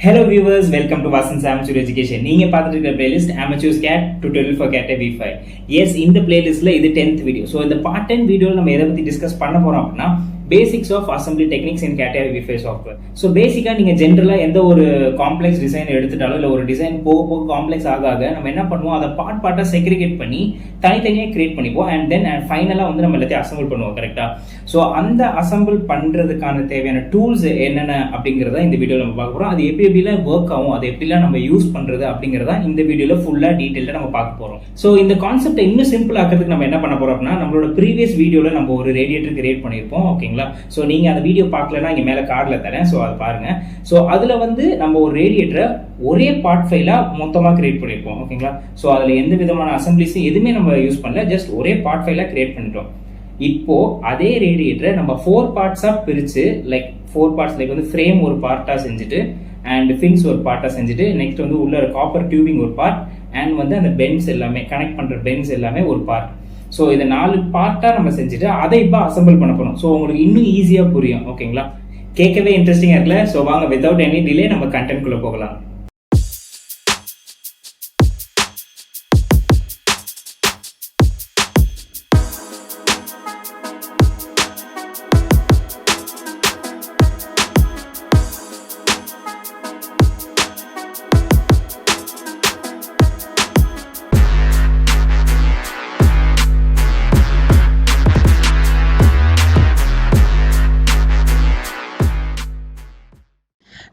Hello viewers, welcome to Vasan's Amateur Education. நீங்க பார்த்துட்டு இருக்கிற playlist Amateurs Cat Tutorial for Cat V5. Yes, இந்த playlistல இது 10th video. So இந்த part 10 வீடியோல நம்ம எதை பத்தி டிஸ்கஸ் பண்ண போறோம் அப்படின்னா basics of assembly techniques in CAT V5 software. So பேசிக்காக நீங்கள் ஜென்ரலாக எந்த ஒரு காம்ப்ளெக்ஸ் டிசைன் எடுத்துட்டாலும் இல்லை ஒரு டிசைன் போக போக காம்ப்ளெக்ஸ் ஆக நம்ம என்ன பண்ணுவோம், அதை பார்ட்டாக செக்ரிகேட் பண்ணி தனித்தனியாக கிரியேட் பண்ணிப்போம் அண்ட் தென் ஃபைனலாக வந்து நம்ம எல்லாத்தையும் அசம்பிள் பண்ணுவோம். கரெக்டாக? ஸோ அந்த அசம்பிள் பண்ணுறதுக்கான தேவையான டூல்ஸ் என்னென்ன அப்படிங்கிறத இந்த வீடியோவில் நம்ம பார்க்க போகிறோம். அது எப்படிலாம் ஒர்க் ஆகும், அதை எப்படிலாம் நம்ம யூஸ் பண்ணுறது அப்படிங்கிறத இந்த வீடியோவில் ஃபுல்லாக டீட்டெயிலாக நம்ம பார்க்க போகிறோம். ஸோ இந்த கான்செப்டை இன்னும் சிம்பிள் ஆக்கிறதுக்கு நம்ம என்ன பண்ண போகிறோம் அப்படின்னா, நம்மளோட ப்ரீவியஸ் வீடியோவில் நம்ம ஒரு ரேடியேட்டர் கிரியேட் பண்ணியிருப்போம். ஓகேங்களா? ஸோ நீங்கள் அந்த வீடியோ பார்க்கலன்னா இங்கே மேலே கார்டில் தரேன், ஸோ அதை பாருங்க. ஸோ அதில் வந்து நம்ம ஒரு ரேடியேட்டரை ஒரே பார்ட் ஃபைலாக மொத்தமாக கிரியேட் பண்ணியிருப்போம். ஓகேங்களா? ஸோ அதில் எந்த விதமான அசம்பிளிஸும் எதுவுமே நம்ம யூஸ் பண்ணல, ஜஸ்ட் ஒரே பார்ட் ஃபைலாக கிரியேட் பண்ணிட்டோம். இப்போ அதே ரேடியேட்டரை நம்ம 4 பார்ட்ஸாக பிரித்து, லைக் 4 பார்ட்ஸ், லைக் வந்து ஃப்ரேம் ஒரு பார்ட்டாக செஞ்சுட்டு அண்ட் ஃபின்ஸ் ஒரு பார்ட்டாக செஞ்சுட்டு, நெக்ஸ்ட் வந்து உள்ள காப்பர் டியூபிங் ஒரு பார்ட் அண்ட் வந்து அந்த பென்ஸ் எல்லாமே கனெக்ட் பண்ணுற பென்ஸ் எல்லாமே ஒரு பார்ட். ஸோ இதை 4 பார்ட்டாக நம்ம செஞ்சுட்டு அதை இப்போ அசம்பிள் பண்ண போகிறோம். ஸோ உங்களுக்கு இன்னும் ஈஸியாக புரியும். ஓகேங்களா? கேட்கவே இன்ட்ரெஸ்டிங்காக இருக்குல்ல? ஸோ வாங்க வித்தவுட் எனி டிலே நம்ம கண்டென்ட்குள்ளே போகலாம்.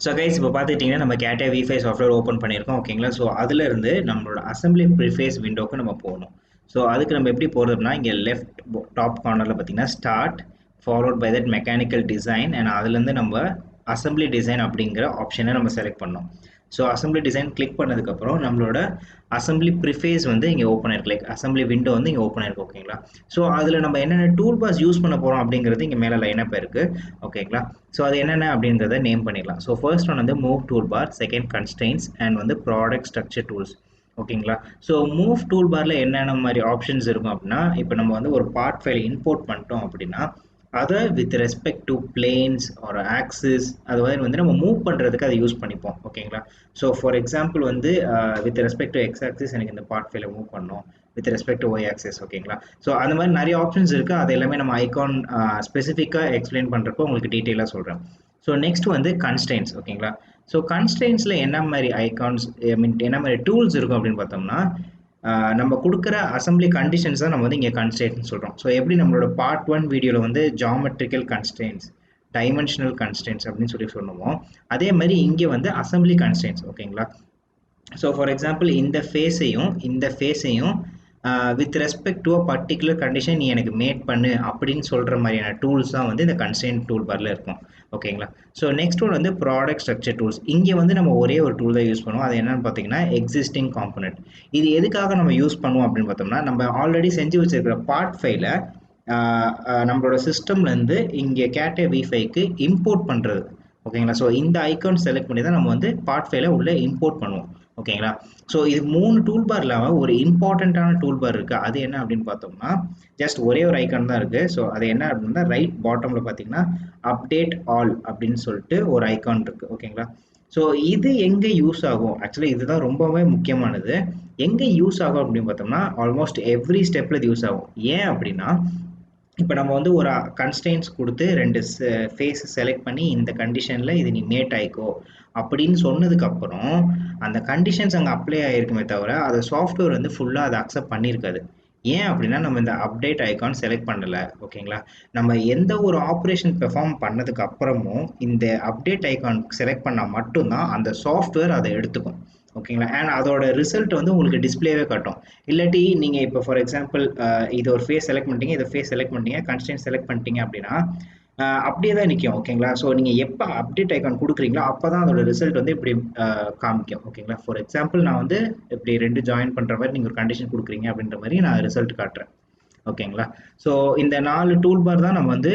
ஸோ கைஸ், இப்போ பார்த்துக்கிட்டிங்கன்னா நம்ம கேட் V5 சாஃப்ட்வேர் ஓப்பன் பண்ணியிருக்கோம். ஓகேங்களா? ஸோ அதிலிருந்து நம்மளோட அசம்பிளி ப்ரிஃபேஸ் விண்டோக்கு நம்ம போகணும். ஸோ அதுக்கு நம்ம எப்படி போகிறதுனா, இங்கே லெஃப்ட் டாப் கார்னரில் பார்த்தீங்கன்னா start followed by that mechanical design and அதுலேருந்து நம்ம அசம்பிளி டிசைன் அப்படிங்கிற ஆப்ஷனை நம்ம செலக்ட் பண்ணோம். ஸோ அசம்பிளி டிசைன் கிளிக் பண்ணதுக்கப்புறம் நம்மளோட அசம்பிளி ப்ரிஃபேஸ் வந்து இங்கே ஓப்பன் ஆயிருக்கு, லைக் அசம்பிளி விண்டோ வந்து இங்கே ஓப்பன் ஆயிருக்கு. ஓகேங்களா? ஸோ அதில் நம்ம என்னென்ன டூல் பாஸ் யூஸ் பண்ண போகிறோம் அப்படிங்கிறது இங்கே மேலே லைனப் இருக்குது. ஓகேங்களா? ஸோ அது என்னென்ன அப்படிங்கிறத நேம் பண்ணிடலாம். ஸோ ஃபர்ஸ்ட் ஒன் வந்து move tool bar, second constraints and வந்து ப்ராடக்ட் ஸ்ட்ரக்சர் டூல்ஸ். ஓகேங்களா? ஸோ மூவ் டூல் பாரில் என்னென்ன மாதிரி ஆப்ஷன்ஸ் இருக்கும் அப்படின்னா, இப்போ நம்ம வந்து ஒரு பார்ட் ஃபைலை இம்போர்ட் பண்ணிட்டோம் அப்படின்னா அதை வித் ரெஸ்பெக்ட் டு பிளேன்ஸ் ஒரு ஆக்சிஸ் அது வந்து நம்ம மூவ் பண்ணுறதுக்கு அதை யூஸ் பண்ணிப்போம். ஓகேங்களா? ஸோ ஃபார் எக்ஸாம்பிள் வந்து with respect to X axis எனக்கு இந்த பார்ட் ஃபைலை மூவ் பண்ணோம், with respect to Y axis. ஓகேங்களா? ஸோ அந்த மாதிரி நிறைய ஆப்ஷன்ஸ் இருக்குது. அது எல்லாமே நம்ம ஐகான் ஸ்பெசிஃபிக்காக எக்ஸ்பிளைன் பண்ணுறப்போ உங்களுக்கு டீட்டெயிலாக சொல்கிறேன். ஸோ நெக்ஸ்ட் வந்து கன்ஸ்ட்ரெயின்ஸ். ஓகேங்களா? ஸோ கன்ஸ்ட்ரெயின்ஸில் என்ன மாதிரி ஐகான்ஸ் என்ன மாதிரி டூல்ஸ் இருக்கும் அப்படின்னு பார்த்தோம்னா, நம்ம கொடுக்குற அசம்பிளி கண்டிஷன்ஸ் தான் நம்ம வந்து இங்கே கன்ஸ்ட்ரெயின்ட்னு சொல்கிறோம். ஸோ எப்படி நம்மளோட பார்ட் 1 வீடியோவில் வந்து ஜாமெட்ரிக்கல் கன்ஸ்ட்ரெயின்ட்ஸ், டைமென்ஷனல் கன்ஸ்ட்ரெயின்ட்ஸ் அப்படின்னு சொல்லுவோம், அதே மாதிரி இங்கே வந்து அசம்பிளி கன்ஸ்ட்ரெயின்ட்ஸ். ஓகேங்களா? ஸோ ஃபார் எக்ஸாம்பிள் இந்த ஃபேஸையும் with respect to a particular condition நீ எனக்கு மேட் பண்ணு அப்படின்னு சொல்கிற மாதிரியான டூல்ஸ் தான் வந்து இந்த கன்ஸ்ட்ரெயின்ட் டூல் பாரில் இருக்கும். ஓகேங்களா? ஸோ நெக்ஸ்ட் ஒன் வந்து ப்ராடக்ட் ஸ்ட்ரக்சர் டூல்ஸ். இங்கே வந்து நம்ம ஒரே ஒரு டூல் தான் யூஸ் பண்ணுவோம். அது என்னன்னு பார்த்தீங்கன்னா எக்ஸிஸ்டிங் காம்பனண்ட். இது எதுக்காக நம்ம யூஸ் பண்ணுவோம் அப்படின்னு பார்த்தோம்னா, நம்ம ஆல்ரெடி செஞ்சு வச்சிருக்கிற பார்ட் ஃபைலை நம்மளோட சிஸ்டம்லேருந்து இங்கே கேட் V5க்கு இம்போர்ட் பண்ணுறது. ஓகேங்களா? ஸோ இந்த ஐக்கான் செலக்ட் பண்ணி தான் நம்ம வந்து பார்ட் ஃபைலை உள்ளே இம்போர்ட் பண்ணுவோம். ஓகேங்களா? ஸோ இது 3 டூல் பார் இல்லாமல் ஒரு இம்பார்ட்டண்ட்டான டூல் பார் இருக்குது. அது என்ன அப்படின்னு பார்த்தோம்னா, ஜஸ்ட் ஒரே ஒரு ஐக்கான் தான் இருக்குது. ஸோ அது என்ன அப்படின்னா, ரைட் பாட்டமில் பார்த்தீங்கன்னா அப்டேட் ஆல் அப்படின்னு சொல்லிட்டு ஒரு ஐக்கான் இருக்குது. ஓகேங்களா? ஸோ இது எங்கே யூஸ் ஆகும், ஆக்சுவலி இதுதான் ரொம்பவே முக்கியமானது. எங்கே யூஸ் ஆகும் அப்படின்னு பார்த்தோம்னா, ஆல்மோஸ்ட் எவ்ரி ஸ்டெப்பில் இது யூஸ் ஆகும். ஏன் அப்படின்னா, இப்போ நம்ம வந்து ஒரு கன்ஸ்ட்ரெயின்ஸ் கொடுத்து 2 ஃபேஸ் செலக்ட் பண்ணி இந்த கண்டிஷனில் இது நீ மேட் ஆயிக்கோ அப்படின்னு சொன்னதுக்கப்புறம் அந்த கண்டிஷன்ஸ் அங்கே அப்ளை ஆகிருக்குமே தவிர அதை சாஃப்ட்வேர் வந்து ஃபுல்லாக அதை அக்செப்ட் பண்ணியிருக்காது. ஏன் அப்படின்னா, நம்ம இந்த அப்டேட் ஐக்கான் செலக்ட் பண்ணலை. ஓகேங்களா? நம்ம எந்த ஒரு ஆப்ரேஷன் பெர்ஃபார்ம் பண்ணதுக்கு அப்புறமும் இந்த அப்டேட் ஐக்கான் செலக்ட் பண்ணால் மட்டும்தான் அந்த சாஃப்ட்வேர் அதை எடுத்துக்கும். ஓகேங்களா? அண்ட் அதோட ரிசல்ட் வந்து உங்களுக்கு டிஸ்பிளேவே காட்டும். இல்லாட்டி நீங்கள் இப்போ ஃபார் எக்ஸாம்பிள் இது ஒரு ஃபேஸ் செலக்ட் பண்ணிட்டீங்க, இதை ஃபேஸ் செலக்ட் பண்ணிட்டீங்க, கன்ஸ்ட்ரெயின்ட் செலக்ட் பண்ணிட்டீங்க அப்படின்னா அப்படியே தான் நிற்கும். ஓகேங்களா? ஸோ நீங்கள் எப்போ அப்டேட் ஐக்கான் கொடுக்குறீங்களோ அப்போ தான் அதோட ரிசல்ட் வந்து இப்படி காமிக்கும். ஓகேங்களா? ஃபார் எக்ஸாம்பிள் நான் வந்து இப்படி 2 ஜாயின் பண்ணுற மாதிரி நீங்கள் ஒரு கண்டிஷன் கொடுக்குறீங்க அப்படின்ற மாதிரி நான் ரிசல்ட் காட்டுறேன். ஓகேங்களா? ஸோ இந்த 4 டூல் பார் தான் நம்ம வந்து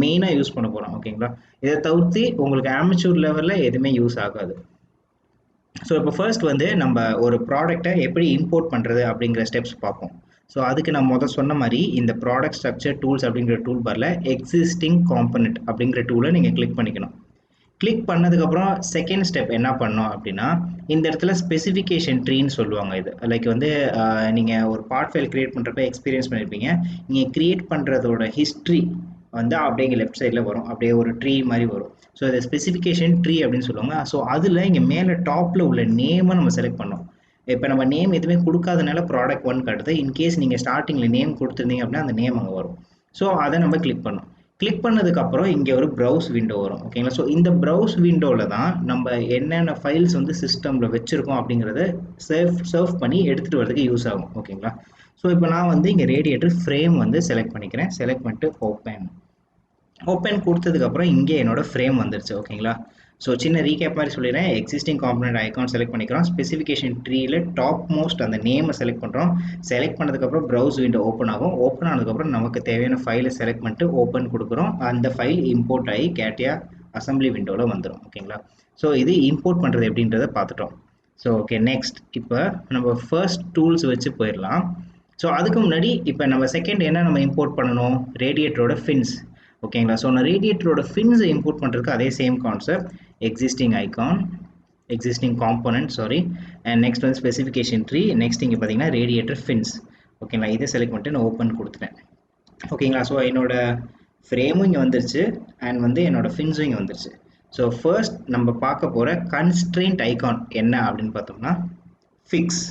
மெயினாக யூஸ் பண்ண போகிறோம். ஓகேங்களா? இதை தவிர்த்து உங்களுக்கு அமெச்சூர் லெவலில் எதுவுமே யூஸ் ஆகாது. ஸோ இப்போ ஃபர்ஸ்ட் வந்து நம்ம ஒரு ப்ராடக்டை எப்படி இம்போர்ட் பண்ணுறது அப்படிங்கிற ஸ்டெப்ஸ் பார்ப்போம். ஸோ அதுக்கு நான் முதல் சொன்ன மாதிரி இந்த ப்ராடக்ட் ஸ்ட்ரக்சர் டூல்ஸ் அப்படிங்கிற டூல் பாரில் எக்ஸிஸ்டிங் காம்பனண்ட் அப்படிங்கிற டூலை நீங்கள் கிளிக் பண்ணிக்கணும். கிளிக் பண்ணதுக்கப்புறம் செகண்ட் ஸ்டெப் என்ன பண்ணோம் அப்படின்னா, இந்த இடத்துல ஸ்பெசிஃபிகேஷன் ட்ரீன்னு சொல்லுவாங்க இது. லைக் வந்து நீங்கள் ஒரு பார்ட் ஃபைல் கிரியேட் பண்ணுறப்ப எக்ஸ்பீரியன்ஸ் பண்ணியிருப்பீங்க. நீங்கள் கிரியேட் பண்ணுறதோட ஹிஸ்ட்ரி வந்து அப்படியே இங்கே லெஃப்ட் சைடில் வரும். அப்படியே ஒரு ட்ரீ மாதிரி வரும். ஸோ இதை ஸ்பெசிஃபிகேஷன் ட்ரீ அப்படின்னு சொல்லுவாங்க. ஸோ அதில் இங்கே மேலே டாப்பில் உள்ள நேமை நம்ம செலக்ட் பண்ணோம். இப்போ நம்ம நேம் எதுவுமே கொடுக்காதனால ப்ராடக்ட் 1 காட்டுது. இன்கேஸ் நீங்கள் ஸ்டார்டிங்கில் நேம் கொடுத்துருந்தீங்க அப்படின்னா அந்த நேம் அங்கே வரும். ஸோ அதை நம்ம கிளிக் பண்ணோம். கிளிக் பண்ணதுக்கப்புறம் இங்கே ஒரு ப்ரௌஸ் விண்டோ வரும். ஓகேங்களா? ஸோ இந்த ப்ரௌஸ் விண்டோவில் தான் நம்ம என்னென்ன ஃபைல்ஸ் வந்து சிஸ்டமில் வச்சுருக்கோம் அப்படிங்கிறத சர்வ் பண்ணி எடுத்துகிட்டு வரதுக்கு யூஸ் ஆகும். ஓகேங்களா? ஸோ இப்போ நான் வந்து இங்கே ரேடியேட்டர் ஃப்ரேம் வந்து செலக்ட் பண்ணிக்கிறேன். செலக்ட் பண்ணிட்டு ஓப்பன் கொடுத்ததுக்கப்புறம் இங்கே என்னோட ஃப்ரேம் வந்துருச்சு. ஓகேங்களா? ஸோ சின்ன ரீகேப் மாதிரி சொல்லிடுறேன். எக்ஸிஸ்டிங் காம்பனண்ட் ஐகான் செலக்ட் பண்ணிக்கிறோம். ஸ்பெசிஃபிகேஷன் ட்ரீல டாப் மோஸ்ட் அந்த நேமை செலக்ட் பண்ணுறோம். செலக்ட் பண்ணதுக்கப்புறம் ப்ரௌஸ் விண்டோ ஓப்பன் ஆகும். ஓப்பன் ஆனதுக்கப்புறம் நமக்கு தேவையான ஃபைலை செலக்ட் பண்ணிட்டு ஓப்பன் கொடுக்குறோம். அந்த ஃபைல் இம்போர்ட் ஆகி கேட்டியா அசம்பிளி விண்டோவில் வந்துடும். ஓகேங்களா? ஸோ இது இம்போர்ட் பண்ணுறது எப்படின்றத பார்த்துட்டோம். ஸோ ஓகே, நெக்ஸ்ட் இப்போ நம்ம ஃபர்ஸ்ட் டூல்ஸ் வச்சு போயிடலாம். ஸோ அதுக்கு முன்னாடி இப்போ நம்ம செகண்ட் என்ன நம்ம இம்போர்ட் பண்ணணும்? ரேடியேட்டரோட ஃபின்ஸ். ஓகேங்களா? ஸோ நான் ரேடியேட்டரோட ஃபின்ஸை இம்போர்ட் பண்ணுறதுக்கு அதே same concept. Existing icon, existing component, sorry, and next வந்து ஸ்பெசிஃபிகேஷன் ட்ரீ. நெக்ஸ்ட் இங்கே பார்த்தீங்கன்னா ரேடியேட்டர் ஃபின்ஸ். ஓகேங்களா? இதை செலக்ட் பண்ணிட்டு நான் ஓப்பன் கொடுத்துட்டேன். ஓகேங்களா? ஸோ என்னோட ஃப்ரேமும் இங்கே வந்துருச்சு அண்ட் வந்து என்னோட ஃபின்ஸும் இங்கே வந்துருச்சு. ஸோ ஃபர்ஸ்ட் நம்ம பார்க்க போகிற கன்ஸ்ட்ரெயின்ட் ஐகான் என்ன அப்படின்னு பார்த்தோம்னா ஃபிக்ஸ்.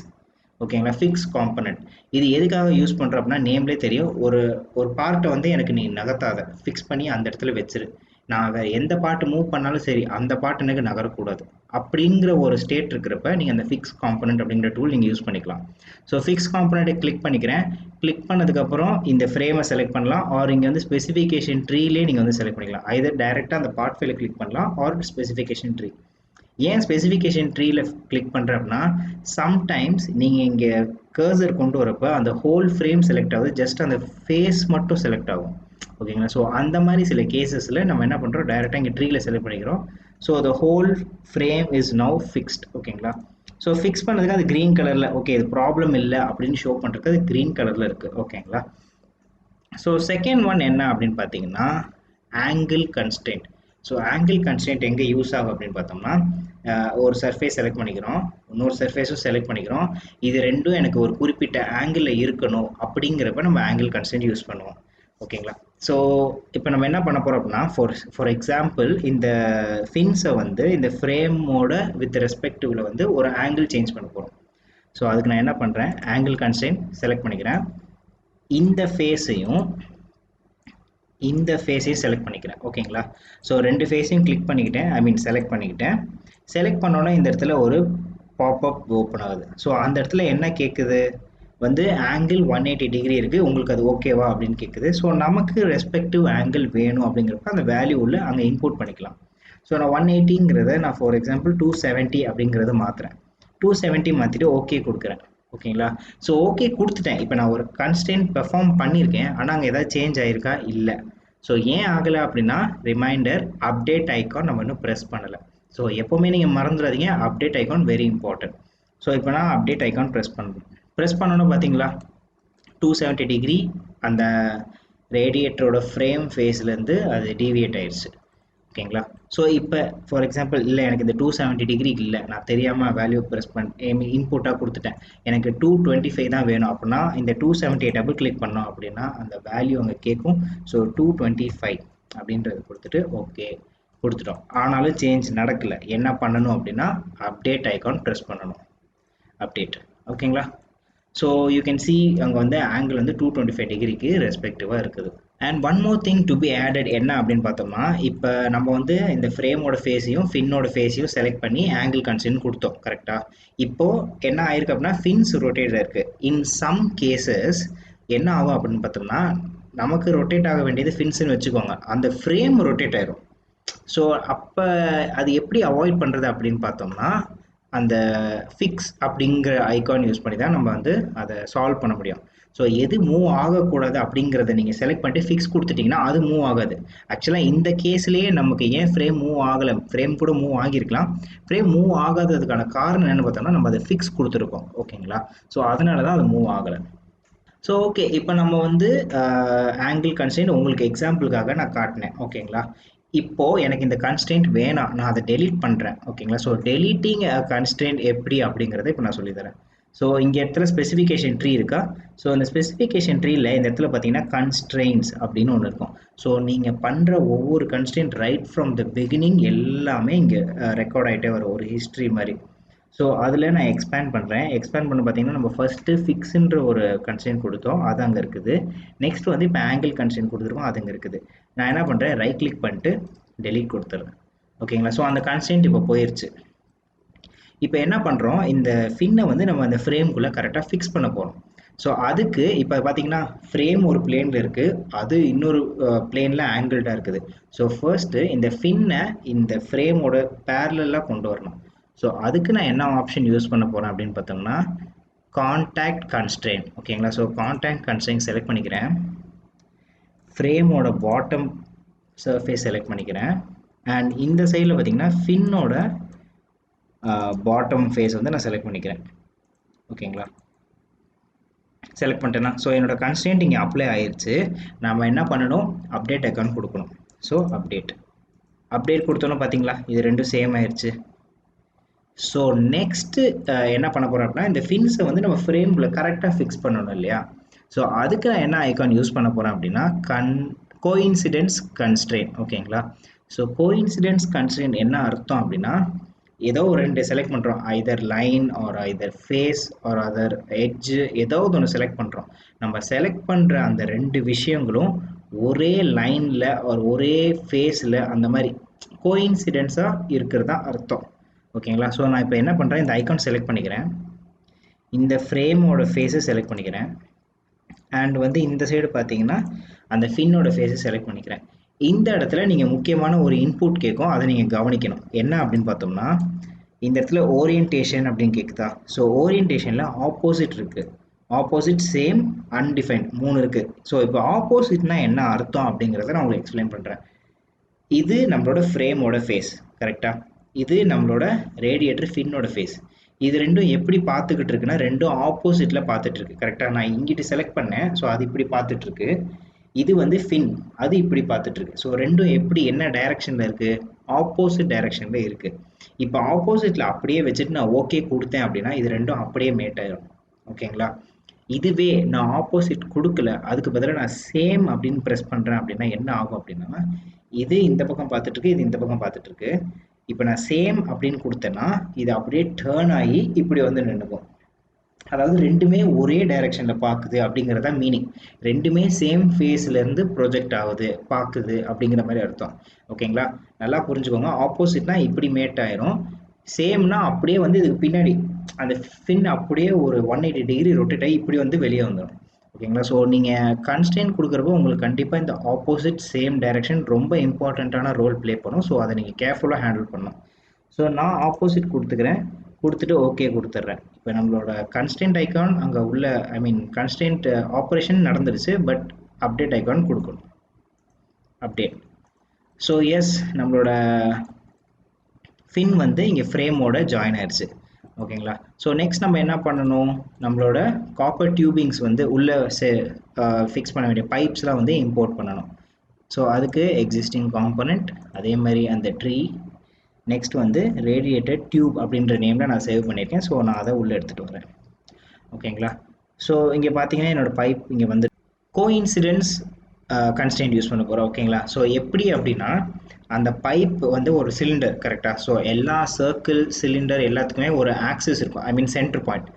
ஓகேங்களா? Fix component. இது எதுக்காக யூஸ் பண்ணுறோம் அப்படின்னா நேம்லேயே தெரியும். ஒரு பார்ட்டை வந்து எனக்கு நீ நகர்த்தாத, ஃபிக்ஸ் பண்ணி அந்த இடத்துல வச்சிரு. நான் வேறு எந்த பாட்டு மூவ் பண்ணாலும் சரி அந்த பாட்டு எனக்கு நகரக்கூடாது அப்படிங்கிற ஒரு ஸ்டேட் இருக்கிறப்ப நீங்கள் அந்த ஃபிக்ஸ் காம்பனண்ட் அப்படிங்கிற டூல் நீங்கள் யூஸ் பண்ணிக்கலாம். ஸோ ஃபிக்ஸ் காம்பனண்ட்டை கிளிக் பண்ணிக்கிறேன். கிளிக் பண்ணதுக்கப்புறம் இந்த ஃப்ரேமை செலக்ட் பண்ணலாம். ஆர் இங்கே வந்து ஸ்பெசிஃபிகேஷன் ட்ரீலே நீங்கள் வந்து செலக்ட் பண்ணிக்கலாம். ஐதர் டைரெக்டாக அந்த பார்ட் ஃபைலை கிளிக் பண்ணலாம் ஆர் ஸ்பெசிஃபிகேஷன் ட்ரீ. ஏன் ஸ்பெசிஃபிகேஷன் ட்ரீல கிளிக் பண்ணுறேன் அப்படின்னா சம்டைம்ஸ் நீங்கள் இங்கே கர்சர் கொண்டு வரப்போ அந்த ஹோல் ஃப்ரேம் செலக்ட் ஆகுது, ஜஸ்ட் அந்த ஃபேஸ் மட்டும் செலக்ட் ஆகும். ஓகேங்களா? ஸோ அந்த மாதிரி சில கேசஸில் நம்ம என்ன பண்ணுறோம், டைரெக்டாக இங்கே ட்ரீல செலக்ட் பண்ணிக்கிறோம். So the whole frame is now fixed. ஓகேங்களா? ஸோ ஃபிக்ஸ் பண்ணதுக்கு அது க்ரீன் கலரில், ஓகே இது ப்ராப்ளம் இல்லை அப்படின்னு ஷோ பண்ணுறதுக்கு அது க்ரீன் கலரில் இருக்குது. ஓகேங்களா? ஸோ செகண்ட் ஒன் என்ன அப்படின்னு பார்த்தீங்கன்னா angle constant. So angle constant எங்கே யூஸ் ஆகும் அப்படின்னு பார்த்தோம்னா ஒரு சர்ஃபேஸ் செலக்ட் பண்ணிக்கிறோம், இன்னொரு சர்ஃபேஸும் செலக்ட் பண்ணிக்கிறோம். இது ரெண்டும் எனக்கு ஒரு குறிப்பிட்ட ஆங்கிளில் இருக்கணும் அப்படிங்கிறப்ப நம்ம ஆங்கிள் கன்ஸ்டன்ட் யூஸ் பண்ணுவோம். ஓகேங்களா? ஸோ இப்போ நம்ம என்ன பண்ண போகிறோம் அப்படின்னா ஃபார் எக்ஸாம்பிள் இந்த ஃபின்ஸை வந்து இந்த ஃப்ரேமோட வித் ரெஸ்பெக்டிவ்ல வந்து ஒரு ஆங்கிள் சேஞ்ச் பண்ண போகிறோம். ஸோ அதுக்கு நான் என்ன பண்ணுறேன், ஆங்கிள் கன்ஸ்டன்ட் செலக்ட் பண்ணிக்கிறேன். இந்த ஃபேஸையும் செலக்ட் பண்ணிக்கிறேன். ஓகேங்களா? ஸோ ரெண்டு ஃபேஸையும் கிளிக் பண்ணிக்கிட்டேன், செலக்ட் பண்ணிக்கிட்டேன். செலக்ட் பண்ணோன்னா இந்த இடத்துல ஒரு பாப்அப் ஓப்பன் ஆகுது. ஸோ அந்த இடத்துல என்ன கேட்குது வந்து ஆங்கிள் 180 டிகிரி இருக்குது, உங்களுக்கு அது ஓகேவா அப்படின்னு கேட்குது. ஸோ நமக்கு ரெஸ்பெக்டிவ் ஆங்கிள் வேணும் அப்படிங்கிறப்ப அந்த வேல்யூவில் அங்கே இம்போர்ட் பண்ணிக்கலாம். ஸோ நான் 180ங்கிறத நான் ஃபார் எக்ஸாம்பிள் 270 அப்படிங்கிறத மாற்றுறேன். 270 மாற்றிட்டு ஓகே கொடுக்குறேன். ஓகேங்களா? ஸோ ஓகே கொடுத்துட்டேன். இப்போ நான் ஒரு கன்ஸ்டன்ட் பெர்ஃபார்ம் பண்ணியிருக்கேன், ஆனால் அங்கே ஏதாவது சேஞ்ச் ஆகிருக்கா? இல்லை. ஸோ ஏன் ஆகலை அப்படின்னா ரிமைண்டர் அப்டேட் ஐக்கான் நம்ம இன்னும் ப்ரெஸ் பண்ணலை. ஸோ எப்போவுமே நீங்கள் மறந்துடாதீங்க, update icon very important. So இப்போ நான் அப்டேட் ஐக்கான் ப்ரெஸ் பண்ணுறேன். ப்ரெஸ் பண்ணோன்னு பார்த்தீங்களா 270 டிகிரி அந்த ரேடியேட்டரோட ஃப்ரேம் ஃபேஸ்லேருந்து அது டீவியேட் ஆயிடுச்சு. ஓகேங்களா? ஸோ இப்போ ஃபார் எக்ஸாம்பிள் இல்லை எனக்கு இந்த 270 டிகிரி இல்லை, நான் தெரியாமல் வேல்யூ ப்ரெஸ் இன்புட்டாக கொடுத்துட்டேன், எனக்கு 225 தான் வேணும் அப்படின்னா இந்த 270 டபுள் கிளிக் பண்ணோம் அப்படின்னா அந்த வேல்யூ அங்கே கேட்கும். ஸோ 225 அப்படின்றது கொடுத்துட்டு ஓகே கொடுத்துட்டோம். ஆனாலும் சேஞ்ச் நடக்கலை. என்ன பண்ணணும் அப்படின்னா அப்டேட் ஐக்கான் ப்ரெஸ் பண்ணணும். அப்டேட். ஓகேங்களா? ஸோ யூ கேன் சி அங்கே வந்து ஆங்கிள் வந்து 225 டிகிரிக்கு ரெஸ்பெக்டிவாக இருக்குது. And one more thing to be added என்ன அப்படின்னு பார்த்தோம்னா இப்போ நம்ம வந்து இந்த ஃப்ரேமோட ஃபேஸையும் ஃபின்னோட ஃபேஸையும் செலக்ட் பண்ணி ஆங்கிள் கன்ஸ்டன்ட் கொடுத்தோம். கரெக்டாக? இப்போது என்ன ஆயிருக்கு அப்படின்னா ஃபின்ஸ் ரொட்டேட் இருக்குது. இன் சம் கேசஸ் என்ன ஆகும் அப்படின்னு பார்த்தோம்னா நமக்கு ரொட்டேட் ஆக வேண்டியது ஃபின்ஸ்ன்னு வச்சுக்கோங்க, அந்த ஃப்ரேம் ரொட்டேட் ஆயிரும். ஸோ அப்போ அது எப்படி அவாய்ட் பண்ணுறது அப்படின்னு பார்த்தோம்னா அந்த ஃபிக்ஸ் அப்படிங்கிற ஐக்கான் யூஸ் பண்ணி தான் நம்ம வந்து அதை சால்வ் பண்ண முடியும். ஸோ எது மூவ் ஆகக்கூடாது அப்படிங்கிறத நீங்கள் செலக்ட் பண்ணிட்டு ஃபிக்ஸ் கொடுத்துட்டிங்கன்னா அது மூவ் ஆகாது. ஆக்சுவலாக இந்த கேஸ்லேயே நமக்கு ஏன் ஃப்ரேம் மூவ் ஆகலை, ஃப்ரேம் கூட மூவ் ஆகியிருக்கலாம், ஃப்ரேம் மூவ் ஆகாததுக்கான காரணம் என்னென்னு பார்த்தோம்னா நம்ம அதை ஃபிக்ஸ் கொடுத்துருக்கோம். ஓகேங்களா? ஸோ அதனால தான் அது மூவ் ஆகலை. ஸோ ஓகே, இப்போ நம்ம வந்து ஆங்கிள் கன்ஸ்டன்ட் உங்களுக்கு எக்ஸாம்பிளுக்காக நான் காட்டினேன். ஓகேங்களா? இப்போ எனக்கு இந்த கன்ஸ்ட்ரெயின்ட் வேணாம், நான் அதை டெலீட் பண்ணுறேன். ஓகேங்களா? ஸோ டெலீட்டிங் கன்ஸ்ட்ரெயின்ட் எப்படி அப்படிங்கிறத இப்போ நான் சொல்லித்தரேன். ஸோ இங்கே இடத்துல ஸ்பெசிஃபிகேஷன் ட்ரீ இருக்கா? ஸோ இந்த ஸ்பெசிஃபிகேஷன் ட்ரீல இந்த இடத்துல பார்த்தீங்கன்னா கன்ஸ்ட்ரெயின்ஸ் அப்படின்னு ஒன்று இருக்கும். ஸோ நீங்கள் பண்ணுற ஒவ்வொரு constraint right from the beginning எல்லாமே இங்கே ரெக்கார்ட் ஆகிட்டே வரும், ஒரு ஹிஸ்ட்ரி மாதிரி. ஸோ அதில் நான் எக்ஸ்பேண்ட் பண்ணுறேன். எக்ஸ்பேண்ட் பண்ண பார்த்தீங்கன்னா நம்ம ஃபஸ்ட்டு ஃபிக்ஸுன்ற ஒரு கன்ஸ்ட்ரெயின்ட் கொடுத்தோம், அது அங்கே இருக்குது. நெக்ஸ்ட் வந்து இப்போ ஆங்கிள் கன்ஸ்ட்ரெயின்ட் கொடுத்துருக்கோம், அது அங்கே இருக்குது. நான் என்ன பண்ணுறேன், ரைட் கிளிக் பண்ணிட்டு டெலீட் கொடுத்துட்றேன். ஓகேங்களா? ஸோ அந்த கன்ஸ்ட்ரெயின்ட் இப்போ போயிடுச்சு. இப்போ என்ன பண்ணுறோம், இந்த ஃபின்னை வந்து நம்ம அந்த ஃப்ரேம்குள்ளே கரெக்டாக ஃபிக்ஸ் பண்ண போகிறோம். ஸோ அதுக்கு இப்போ பார்த்தீங்கன்னா ஃப்ரேம் ஒரு பிளேனில் இருக்குது, அது இன்னொரு பிளேனில் ஆங்கிள்டாக இருக்குது. ஸோ ஃபர்ஸ்ட்டு இந்த ஃபின்னை இந்த ஃப்ரேமோட பேரலாக கொண்டு வரணும். ஸோ அதுக்கு நான் என்ன ஆப்ஷன் யூஸ் பண்ண போகிறேன் அப்படின்னு பார்த்தோம்னா கான்டாக்ட் கன்ஸ்ட்ரெயின்ட். ஓகேங்களா? ஸோ கான்டாக்ட் கன்ஸ்ட்ரெயின்ட் செலக்ட் பண்ணிக்கிறேன். ஃப்ரேமோட பாட்டம் சர்ஃபேஸ் செலக்ட் பண்ணிக்கிறேன். அண்ட் இந்த சைடில் பார்த்தீங்கன்னா ஃபின்னோட பாட்டம் ஃபேஸ் வந்து நான் செலக்ட் பண்ணிக்கிறேன். ஓகேங்களா? செலக்ட் பண்ணிட்டேன்னா ஸோ என்னோட கன்ஸ்ட்ரெயின்ட் இங்கே அப்ளை ஆயிடுச்சு. நம்ம என்ன பண்ணணும், அப்டேட் அக்கௌண்ட் கொடுக்கணும். ஸோ அப்டேட் கொடுத்தோன்னு பார்த்தீங்களா இது ரெண்டும் சேம் ஆயிடுச்சு. ஸோ நெக்ஸ்ட்டு என்ன பண்ண போகிறோம் அப்படின்னா இந்த ஃபின்ஸை வந்து நம்ம ஃப்ரேமில் கரெக்டாக ஃபிக்ஸ் பண்ணணும் இல்லையா? ஸோ அதுக்கு நான் என்ன ஐக்கான் யூஸ் பண்ண போகிறேன் அப்படின்னா கோஇன்சிடென்ஸ் கன்ஸ்ட்ரெயின்ட். ஓகேங்களா? ஸோ கோஇன்சிடென்ஸ் கன்ஸ்ட்ரெயின்ட் என்ன அர்த்தம் அப்படின்னா ஏதோ ஒரு ரெண்டு செலக்ட் பண்ணுறோம், either line or either face or other edge, ஏதாவது ஒன்று செலக்ட் பண்ணுறோம். நம்ம செலக்ட் பண்ணுற அந்த ரெண்டு விஷயங்களும் ஒரே லைனில் ஒரு ஒரே ஃபேஸில் அந்த மாதிரி கோஇன்சிடென்ஸாக இருக்கிறதா அர்த்தம். ஓகேங்களா? ஸோ நான் இப்போ என்ன பண்ணுறேன், இந்த ஐக்கான் செலக்ட் பண்ணிக்கிறேன், இந்த ஃப்ரேமோட ஃபேஸை செலக்ட் பண்ணிக்கிறேன். அண்ட் வந்து இந்த சைடு பார்த்தீங்கன்னா அந்த ஃபின்னோட ஃபேஸை செலக்ட் பண்ணிக்கிறேன். இந்த இடத்துல நீங்கள் முக்கியமான ஒரு இன்புட் கேட்கும், அதை நீங்கள் கவனிக்கணும். என்ன அப்படின்னு பார்த்தோம்னா இந்த இடத்துல ஓரியன்டேஷன் அப்படின்னு கேட்குதா? ஸோ ஓரியன்டேஷனில் ஆப்போசிட் இருக்குது, ஆப்போசிட், சேம், அன்டிஃபைன்ட் 3 இருக்குது. ஸோ இப்போ ஆப்போசிட்னா என்ன அர்த்தம் அப்படிங்கிறத நான் உங்களுக்கு எக்ஸ்பிளைன் பண்ணுறேன். இது நம்மளோட ஃப்ரேமோட ஃபேஸ் கரெக்டாக, இது நம்மளோட ரேடியேட்டர் ஃபின்னோட ஃபேஸ். இது ரெண்டும் எப்படி பார்த்துக்கிட்டு இருக்குன்னா ரெண்டும் ஆப்போசிட்டில் பார்த்துட்டு இருக்கு கரெக்டாக. நான் இங்கிட்டு செலக்ட் பண்ணேன், ஸோ அது இப்படி பார்த்துட்டு இருக்கு. இது வந்து ஃபின், அது இப்படி பார்த்துட்டு இருக்கு. ஸோ ரெண்டும் எப்படி என்ன டைரக்ஷனில் இருக்குது, ஆப்போசிட் டைரக்ஷனில் இருக்குது. இப்போ ஆப்போசிட்டில் அப்படியே வச்சுட்டு நான் ஓகே கொடுத்தேன் அப்படின்னா இது ரெண்டும் அப்படியே மேட் ஆயிடும். ஓகேங்களா? இதுவே நான் ஆப்போசிட் கொடுக்கல, அதுக்கு பதிலாக நான் சேம் அப்படின்னு ப்ரெஸ் பண்ணுறேன் அப்படின்னா என்ன ஆகும் அப்படின்னா இது இந்த பக்கம் பார்த்துட்டு இருக்கு, இது இந்த பக்கம் பார்த்துட்டு இருக்கு. இப்போ நான் சேம் அப்படின்னு கொடுத்தேன்னா இது அப்படியே டேர்ன் ஆகி இப்படி வந்து நின்றுக்கும். அதாவது ரெண்டுமே ஒரே டைரக்ஷனில் பார்க்குது அப்படிங்கிறதா மீனிங். ரெண்டுமே சேம் ஃபேஸ்லேருந்து ப்ரொஜெக்ட் ஆகுது, பார்க்குது அப்படிங்கிற மாதிரி அர்த்தம். ஓகேங்களா? நல்லா புரிஞ்சுக்கோங்க. ஆப்போசிட்னா இப்படி மேட் ஆயிரும், சேம்னா அப்படியே வந்து இதுக்கு பின்னாடி அந்த ஃபின் அப்படியே ஒரு 180 டிகிரி ரொட்டேட் ஆகி இப்படி வந்து வெளியே வந்துடும். ஓகேங்களா? ஸோ நீங்கள் கன்ஸ்ட்ரெயின்ட் கொடுக்குறப்போ உங்களுக்கு கண்டிப்பாக இந்த ஆப்போசிட் சேம் டைரக்ஷன் ரொம்ப இம்பார்ட்டண்ட்டான ரோல் ப்ளே பண்ணும். ஸோ அதை நீங்கள் கேர்ஃபுல்லாக ஹேண்டில் பண்ணணும். ஸோ நான் ஆப்போசிட் கொடுத்துக்கிறேன், கொடுத்துட்டு ஓகே கொடுத்துட்றேன். இப்போ நம்மளோட கன்ஸ்ட்ரெயின்ட் ஐக்கான் அங்கே உள்ள கன்ஸ்ட்ரெயின்ட் ஆப்ரேஷன் நடந்துருச்சு, பட் அப்டேட் ஐக்கான் கொடுக்கணும். அப்டேட். ஸோ எஸ், நம்மளோட ஃபின் வந்து இங்கே ஃப்ரேமோட ஜாயின் ஆயிடுச்சு. ஓகேங்களா? ஸோ நெக்ஸ்ட் நம்ம என்ன பண்ணணும், நம்மளோட காப்பர் டியூபிங்ஸ் வந்து உள்ளே ஃபிக்ஸ் பண்ண வேண்டிய பைப்ஸ்லாம் வந்து இம்போர்ட் பண்ணணும். ஸோ அதுக்கு எக்ஸிஸ்டிங் காம்பனண்ட், அதே மாதிரி அந்த ட்ரீ, நெக்ஸ்ட் வந்து ரேடியேட்டட் டியூப் அப்படின்ற நேமில் நான் சேவ் பண்ணியிருக்கேன். ஸோ நான் அதை உள்ளே எடுத்துகிட்டு வரேன். ஓகேங்களா? ஸோ இங்கே பார்த்தீங்கன்னா என்னோடய பைப் இங்கே வந்து கோஇன்சிடென்ஸ் கன்ஸ்ட்ரெயின்ட் யூஸ் பண்ண போகிறோம். ஓகேங்களா? ஸோ எப்படி அப்படின்னா அந்த பைப் வந்து ஒரு சிலிண்டர் கரெக்டாக. ஸோ எல்லா சர்க்கிள் சிலிண்டர் எல்லாத்துக்குமே ஒரு ஆக்சிஸ் இருக்கும், சென்டர் பாயிண்ட்.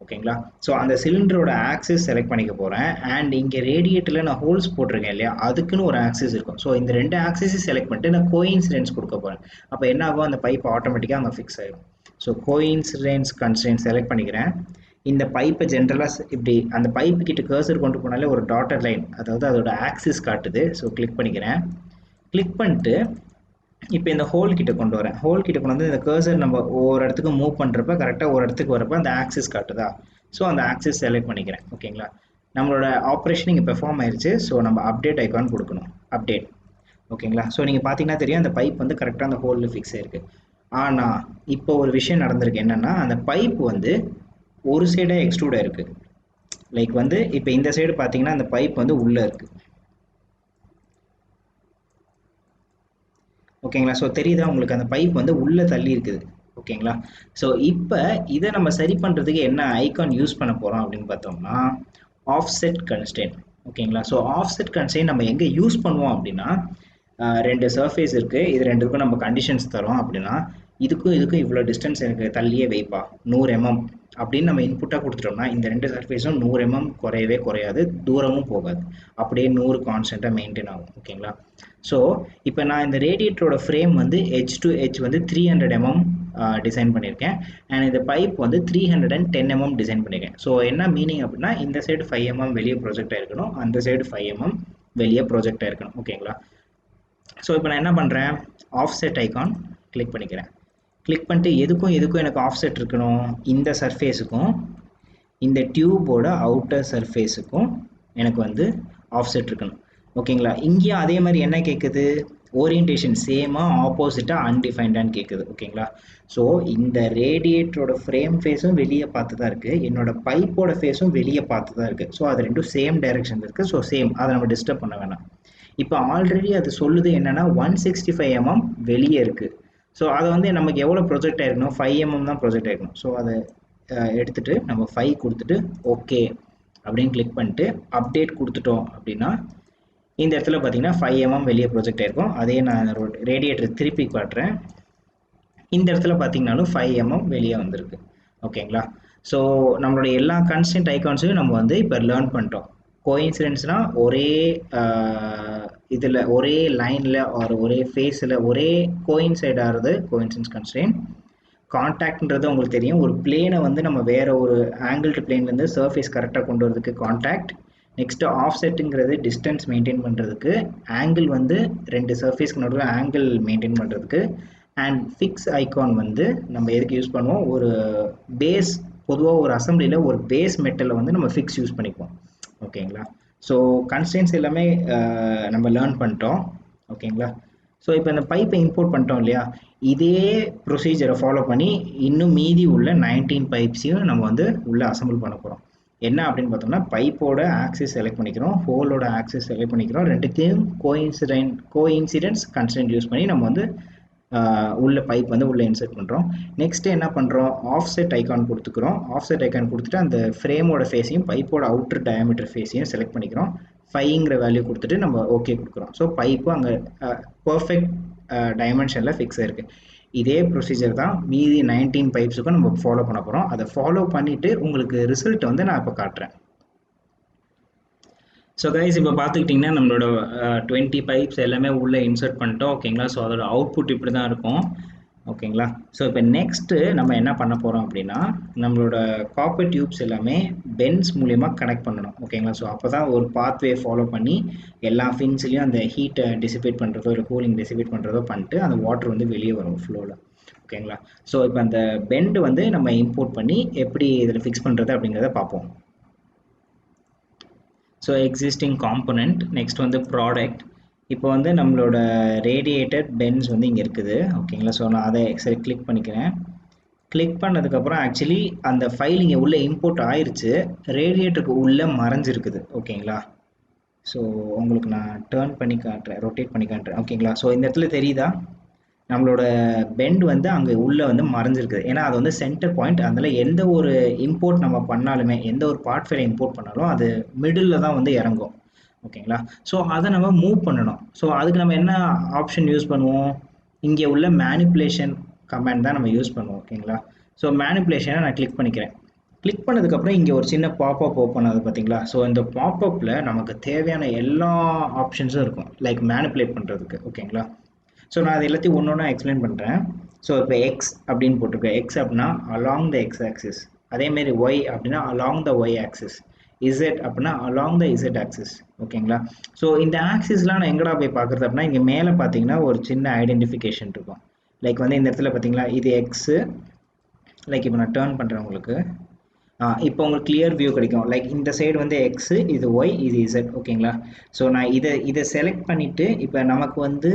ஓகேங்களா? ஸோ அந்த சிலிண்டரோட ஆக்சிஸ் செலக்ட் பண்ணிக்க போகிறேன். அண்ட் இங்கே ரேடியேட்டரில் நான் ஹோல்ஸ் போட்டிருக்கேன் இல்லையா, அதுக்குன்னு ஒரு ஆக்சிஸ் இருக்கும். ஸோ இந்த ரெண்டு ஆக்சிஸையும் செலக்ட் பண்ணிட்டு நான் கோஇன்சிடென்ஸ் கொடுக்க போகிறேன். அப்போ என்ன ஆகும், அந்த பைப் ஆட்டோமேட்டிக்காக அங்கே ஃபிக்ஸ் ஆகிடும். ஸோ கோஇன்சிடென்ஸ் கன்ஸ்ட்ரெயின்ட் செலக்ட் பண்ணிக்கிறேன். இந்த பைப்பை ஜென்ரலாக இப்படி அந்த பைப்பு கிட்ட கர்சர் கொண்டு போனாலே ஒரு டாட்டர் லைன், அதாவது அதோட ஆக்சிஸ் காட்டுது. ஸோ கிளிக் பண்ணிக்கிறேன். கிளிக் பண்ணிட்டு இப்போ இந்த ஹோல் கிட்ட கொண்டு வரேன். ஹோல் கிட்ட கொண்டு வந்து இந்த கர்சர் நம்ம ஒரு இடத்துக்கு மூவ் பண்ணுறப்ப கரெக்டாக ஒரு இடத்துக்கு வரப்போ அந்த ஆக்சிஸ் காட்டுதா. ஸோ அந்த ஆக்சிஸ் செலக்ட் பண்ணிக்கிறேன். ஓகேங்களா? நம்மளோட ஆப்ரேஷன் இங்கே பெர்ஃபார்ம் ஆயிடுச்சு. ஸோ நம்ம அப்டேட் ஐக்கான் கொடுக்கணும். அப்டேட். ஓகேங்களா? ஸோ நீங்கள் பார்த்தீங்கன்னா தெரியும் அந்த பைப் வந்து கரெக்டாக அந்த ஹோலில் ஃபிக்ஸ் ஆயிருக்கு. ஆனால் இப்போ ஒரு விஷயம் நடந்திருக்கு. என்னென்னா அந்த பைப் வந்து ஒரு சைடாக எக்ஸ்ட்ரூட் ஆயிருக்கு. லைக் வந்து இப்போ இந்த சைடு பார்த்தீங்கன்னா அந்த பைப் வந்து உள்ளே இருக்குது. ஓகேங்களா? ஸோ தெரியுதா உங்களுக்கு அந்த பைப் வந்து உள்ள தள்ளி இருக்குது. ஓகேங்களா? ஸோ இப்ப இத நம்ம சரி பண்றதுக்கு என்ன ஐகான் யூஸ் பண்ண போறோம் அப்படின்னு பார்த்தோம்னா, ஆஃப்செட் கன்ஸ்ட்ரெயின்ட். ஓகேங்களா? ஸோ ஆஃப்செட் கன்ஸ்ட்ரெயின்ட் நம்ம எங்க யூஸ் பண்ணுவோம் அப்படின்னா, 2 சர்ஃபேஸ் இருக்கு. இது 2க்கும் நம்ம கண்டிஷன்ஸ் தரோம் அப்படின்னா, இதுக்கும் இதுக்கும் இவ்வளோ டிஸ்டன்ஸ் எனக்கு தள்ளியே வைப்பா 100 mm அப்படின்னு நம்ம இன்புட்டா கொடுத்துட்டோம்னா, இந்த 2 சர்ஃபேஸும் 100 mm குறையவே குறையாது, தூரமும் போகாது. அப்படியே 100 கான்ஸ்டன்ட்டா மெயின்டைன் ஆகும். ஓகேங்களா? ஸோ இப்போ நான் இந்த ரேடியேட்டரோட ஃப்ரேம் வந்து எட்ஜ் டு எட்ஜ் வந்து 300 mm டிசைன் பண்ணியிருக்கேன். அண்ட் இந்த பைப் வந்து 310 mm டிசைன் பண்ணியிருக்கேன். ஸோ என்ன மீனிங் அப்படின்னா, இந்த சைடு 5 mm வெளியே ப்ரொஜெக்ட் ஆயிருக்கணும், அந்த சைடு 5 mm வெளியே ப்ரொஜெக்ட் ஆயிருக்கணும். ஓகேங்களா? ஸோ இப்போ நான் என்ன பண்ணுறேன், ஆஃப்செட் ஐகான் கிளிக் பண்ணிக்கிறேன். கிளிக் பண்ணிட்டு எதுக்கும் எதுக்கும் எனக்கு ஆஃப்செட் இருக்கணும், இந்த சர்ஃபேஸுக்கும் இந்த டியூபோட அவுட்டர் சர்ஃபேஸுக்கும் எனக்கு வந்து ஆஃப்செட் இருக்கணும். ஓகேங்களா? இங்கேயும் அதே மாதிரி என்ன கேட்குது, ஓரியன்டேஷன் சேமா ஆப்போசிட்டா அன்டிஃபைன்டான்னு கேட்குது. ஓகேங்களா? ஸோ இந்த ரேடியேட்டரோட ஃப்ரேம் ஃபேஸும் வெளியே பார்த்து தான் இருக்குது, என்னோட பைப்போட ஃபேஸும் வெளியே பார்த்து தான் இருக்குது. ஸோ அது ரெண்டும் சேம் டைரக்ஷன் இருக்குது. ஸோ சேம், அதை நம்ம டிஸ்டர்ப் பண்ண வேணாம். இப்போ ஆல்ரெடி அது சொல்லுது என்னன்னா 165 mm வெளியே இருக்குது. ஸோ அதை வந்து நமக்கு எவ்வளோ ப்ரொஜெக்ட் ஆயிருக்கணும், 5 mm தான் ப்ரொஜெக்ட் ஆயிருக்கணும். ஸோ அதை எடுத்துட்டு நம்ம 5 கொடுத்துட்டு ஓகே அப்படின்னு கிளிக் பண்ணிட்டு அப்டேட் கொடுத்துட்டோம் அப்படின்னா, இந்த இடத்துல பார்த்தீங்கன்னா 5 mm வெளியே ப்ரொஜெக்ட் ஆயிருக்கும். அதே நான் ரேடியேட்டர் திருப்பி காட்டுறேன். இந்த இடத்துல பார்த்தீங்கன்னாலும் 5 mm வெளியே வந்திருக்கு. ஓகேங்களா? ஸோ நம்மளோட எல்லா கன்ஸ்டன்ட் ஐகான்ஸையும் நம்ம வந்து இப்போ லேர்ன் பண்ணிட்டோம். கோஇன்சிடென்ட்ஸ்னா ஒரே இதில் ஒரே லைனில் ஒரு ஒரே ஃபேஸில் ஒரே கோயின்சைட் ஆகிறது கோஇன்சிடென்ஸ் கன்ஸ்ட்ரெயின்ட். கான்டாக்ட்ன்றது உங்களுக்கு தெரியும், ஒரு பிளேனை வந்து நம்ம வேற ஒரு ஆங்கிள்டு பிளேன்லேருந்து சர்ஃபேஸ் கரெக்டாக கொண்டு வரதுக்கு கான்டாக்ட். நெக்ஸ்ட் ஆஃப்செட்டுங்கிறது டிஸ்டன்ஸ் மெயின்டைன் பண்ணுறதுக்கு, ஆங்கிள் வந்து 2 சர்ஃபேஸ்க்கு நடுவில் ஆங்கிள் மெயின்டைன் பண்ணுறதுக்கு. அண்ட் ஃபிக்ஸ் ஐகான் வந்து நம்ம எதுக்கு யூஸ் பண்ணுவோம், ஒரு பேஸ், பொதுவாக ஒரு அசம்பிளியில் ஒரு பேஸ் மெட்டலை வந்து நம்ம ஃபிக்ஸ் யூஸ் பண்ணிக்குவோம். ஓகேங்களா? ஸோ கன்ஸ்ட்ரெயின்ஸ் எல்லாமே நம்ம லேர்ன் பண்ணிட்டோம். ஓகேங்களா? ஸோ இப்போ இந்த பைப்பை இம்போர்ட் பண்ணிட்டோம் இல்லையா, இதே ப்ரொசீஜரை ஃபாலோ பண்ணி இன்னும் மீதி உள்ள 19 பைப்ஸையும் நம்ம வந்து உள்ளே அசம்பிள் பண்ண போகிறோம். என்ன அப்படின்னு பார்த்தோம்னா, பைப்போட ஆக்சிஸ் செலக்ட் பண்ணிக்கிறோம், ஹோலோட ஆக்சிஸ் செலக்ட் பண்ணிக்கிறோம், ரெண்டுத்தையும் கோஇன்சிடென்ஸ் கன்ஸ்ட்ரெயின்ட் யூஸ் பண்ணி நம்ம வந்து உள்ள பைப் வந்து உள்ளே இன்சர்ட் பண்ணுறோம். நெக்ஸ்ட் என்ன பண்ணுறோம், ஆஃப்செட் ஐகான் கொடுத்துக்கிறோம். ஆஃப்செட் ஐகான் கொடுத்துட்டு அந்த ஃப்ரேமோட ஃபேஸையும் பைப்போட அவுட்டர் டயாமீட்டர் ஃபேஸையும் செலக்ட் பண்ணிக்கிறோம். 5ங்கிற வேல்யூ கொடுத்துட்டு நம்ம ஓகே கொடுக்குறோம். ஸோ பைப்பு அங்கே பர்ஃபெக்ட் டைமென்ஷனில் ஃபிக்ஸ் ஆயிருக்கு. இதே ப்ரொசீஜர் தான் மீதி 19 பைப்ஸுக்கும் நம்ம ஃபாலோ பண்ண போகிறோம். அதை ஃபாலோ பண்ணிவிட்டு உங்களுக்கு ரிசல்ட் வந்து நான் இப்போ காட்டுறேன். ஸோ கைஸ் இப்போ பார்த்துக்கிட்டிங்கன்னா நம்மளோட 20 பைப்ஸ் எல்லாமே உள்ளே இன்சர்ட் பண்ணிட்டோம். ஓகேங்களா? ஸோ அதோட அவுட்புட் இப்படி தான் இருக்கும். ஓகேங்களா? ஸோ இப்போ நெக்ஸ்ட்டு நம்ம என்ன பண்ண போகிறோம் அப்படின்னா, நம்மளோட காப்பர் டியூப்ஸ் எல்லாமே பென்ஸ் மூலிமா கனெக்ட் பண்ணணும். ஓகேங்களா? ஸோ அப்போ தான் ஒரு பாத்வே ஃபாலோ பண்ணி எல்லா ஃபின்ஸ்லையும் அந்த ஹீட்டை டிசிபேட் பண்ணுறதோ இல்லை கூலிங் டிசிபேட் பண்ணுறதோ பண்ணிட்டு அந்த வாட்டர் வந்து வெளியே வரும் ஃப்ளோவில். ஓகேங்களா? ஸோ இப்போ அந்த பெண்டு வந்து நம்ம இம்போர்ட் பண்ணி எப்படி இதில் ஃபிக்ஸ் பண்ணுறது அப்படிங்கிறத பார்ப்போம். ஸோ எக்ஸிஸ்டிங் காம்பனண்ட், நெக்ஸ்ட் வந்து ப்ராடக்ட். இப்போ வந்து நம்மளோட ரேடியேட்டர் பென்ஸ் வந்து இங்கே இருக்குது. ஓகேங்களா? ஸோ நான் அதை சரி கிளிக் பண்ணிக்கிறேன். கிளிக் பண்ணதுக்கப்புறம் ஆக்சுவலி அந்த ஃபைல் இங்கே உள்ளே இம்போர்ட் ஆயிடுச்சு, ரேடியேட்டருக்கு உள்ளே மறைஞ்சிருக்குது. ஓகேங்களா? ஸோ உங்களுக்கு நான் டேர்ன் பண்ணி காட்டுறேன், ரொட்டேட் பண்ணி காட்டுறேன். ஓகேங்களா? ஸோ இந்த இடத்துல தெரியுதா, நம்மளோட பெண்ட் வந்து அங்கே உள்ளே வந்து மறைஞ்சிருக்குது. ஏன்னா அது வந்து சென்டர் பாயிண்ட், அதில் எந்த ஒரு இம்போர்ட் நம்ம பண்ணாலுமே, எந்த ஒரு பார்ட் ஃபைலை இம்போர்ட் பண்ணாலும் அது மிடில் தான் வந்து இறங்கும். ஓகேங்களா? ஸோ அதை நம்ம மூவ் பண்ணணும். ஸோ அதுக்கு நம்ம என்ன ஆப்ஷன் யூஸ் பண்ணுவோம், இங்கே உள்ள மேனிப்புலேஷன் கமாண்ட் தான் நம்ம யூஸ் பண்ணுவோம். ஓகேங்களா? ஸோ மேனிப்புலேஷனை நான் கிளிக் பண்ணிக்கிறேன். கிளிக் பண்ணதுக்கப்புறம் இங்கே ஒரு சின்ன பாப்அப் ஓப்பன் ஆகுது பார்த்தீங்களா? ஸோ இந்த பாப்அப்பில் நமக்கு தேவையான எல்லா ஆப்ஷன்ஸும் இருக்கும், லைக் மேனிப்புலேட் பண்ணுறதுக்கு. ஓகேங்களா? ஸோ நான் அது எல்லாத்தையும் ஒன்று ஒன்றா எக்ஸ்பிளைன் பண்ணுறேன். ஸோ இப்போ எக்ஸ் அப்படின்னு போட்டிருக்கேன். எக்ஸ் அப்படின்னா அலாங் த எக்ஸ் ஆக்சிஸ். அதேமாரி ஒய் அப்படின்னா along the Y axis. Z அப்படின்னா அலாங் த இசட் ஆக்சிஸ். ஓகேங்களா? ஸோ இந்த ஆக்சிஸ்லாம் நான் எங்கடா போய் பார்க்குறது அப்படின்னா, இங்கே மேலே பார்த்தீங்கன்னா ஒரு சின்ன ஐடென்டிஃபிகேஷன் இருக்கும். லைக் வந்து இந்த இடத்துல பார்த்தீங்களா, இது எக்ஸு. லைக் இப்போ நான் டேர்ன் பண்ணுறேன் உங்களுக்கு, இப்போ உங்களுக்கு கிளியர் வியூ கிடைக்கும். லைக் இந்த சைடு வந்து எக்ஸு, இது ஒய், இது இசட். ஓகேங்களா? ஸோ நான் இதை செலக்ட் பண்ணிவிட்டு இப்போ நமக்கு வந்து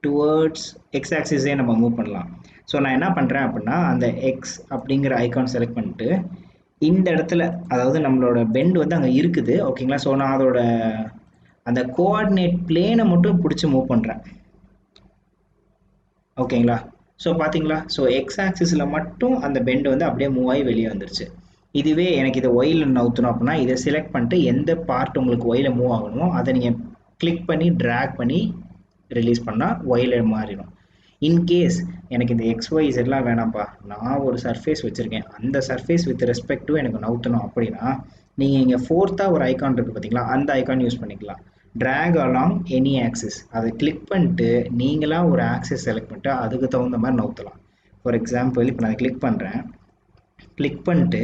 டுவர்ட்ஸ் எக்ஸ் ஆக்சிஸே நம்ம மூவ் பண்ணலாம். ஸோ நான் என்ன பண்ணுறேன் அப்படின்னா, அந்த எக்ஸ் அப்படிங்கிற ஐக்கான் செலக்ட் பண்ணிட்டு இந்த இடத்துல, அதாவது நம்மளோட பெண்ட் வந்து அங்கே இருக்குது. ஓகேங்களா? ஸோ நான் அதோட அந்த கோஆர்டினேட் பிளேனை மட்டும் பிடிச்சி மூவ் பண்ணுறேன். ஓகேங்களா? ஸோ பார்த்தீங்களா? ஸோ எக்ஸ் ஆக்சிஸில் மட்டும் அந்த பெண்ட் வந்து அப்படியே மூவ் ஆகி வெளியே வந்துருச்சு. இதுவே எனக்கு இதை ஒயில் நவுத்தணும் அப்படின்னா இதை செலக்ட் பண்ணிட்டு எந்த பார்ட் உங்களுக்கு ஒயில மூவ் ஆகணுமோ அதை நீங்கள் கிளிக் பண்ணி ட்ராக் பண்ணி ரிலீஸ் பண்ணால் ஒயில மாறிடும். இன்கேஸ் எனக்கு இந்த XY Z வேணாம்ப்பா, நான் ஒரு சர்ஃபேஸ் வச்சுருக்கேன், அந்த சர்ஃபேஸ் வித் ரெஸ்பெக்ட் டு எனக்கு நவுத்தணும் அப்படின்னா நீங்கள் இங்கே ஃபோர்த்தாக ஒரு ஐக்கான் இருக்குது பார்த்தீங்களா, அந்த ஐக்கான் யூஸ் பண்ணிக்கலாம். ட்ராக் அலாங் எனி ஆக்சிஸ், அதை கிளிக் பண்ணிட்டு நீங்களாக ஒரு ஆக்சிஸ் செலக்ட் பண்ணிட்டு அதுக்கு தகுந்த மாதிரி நவுத்தலாம். ஃபார் எக்ஸாம்பிள் இப்போ நான் கிளிக் பண்ணுறேன், கிளிக் பண்ணிட்டு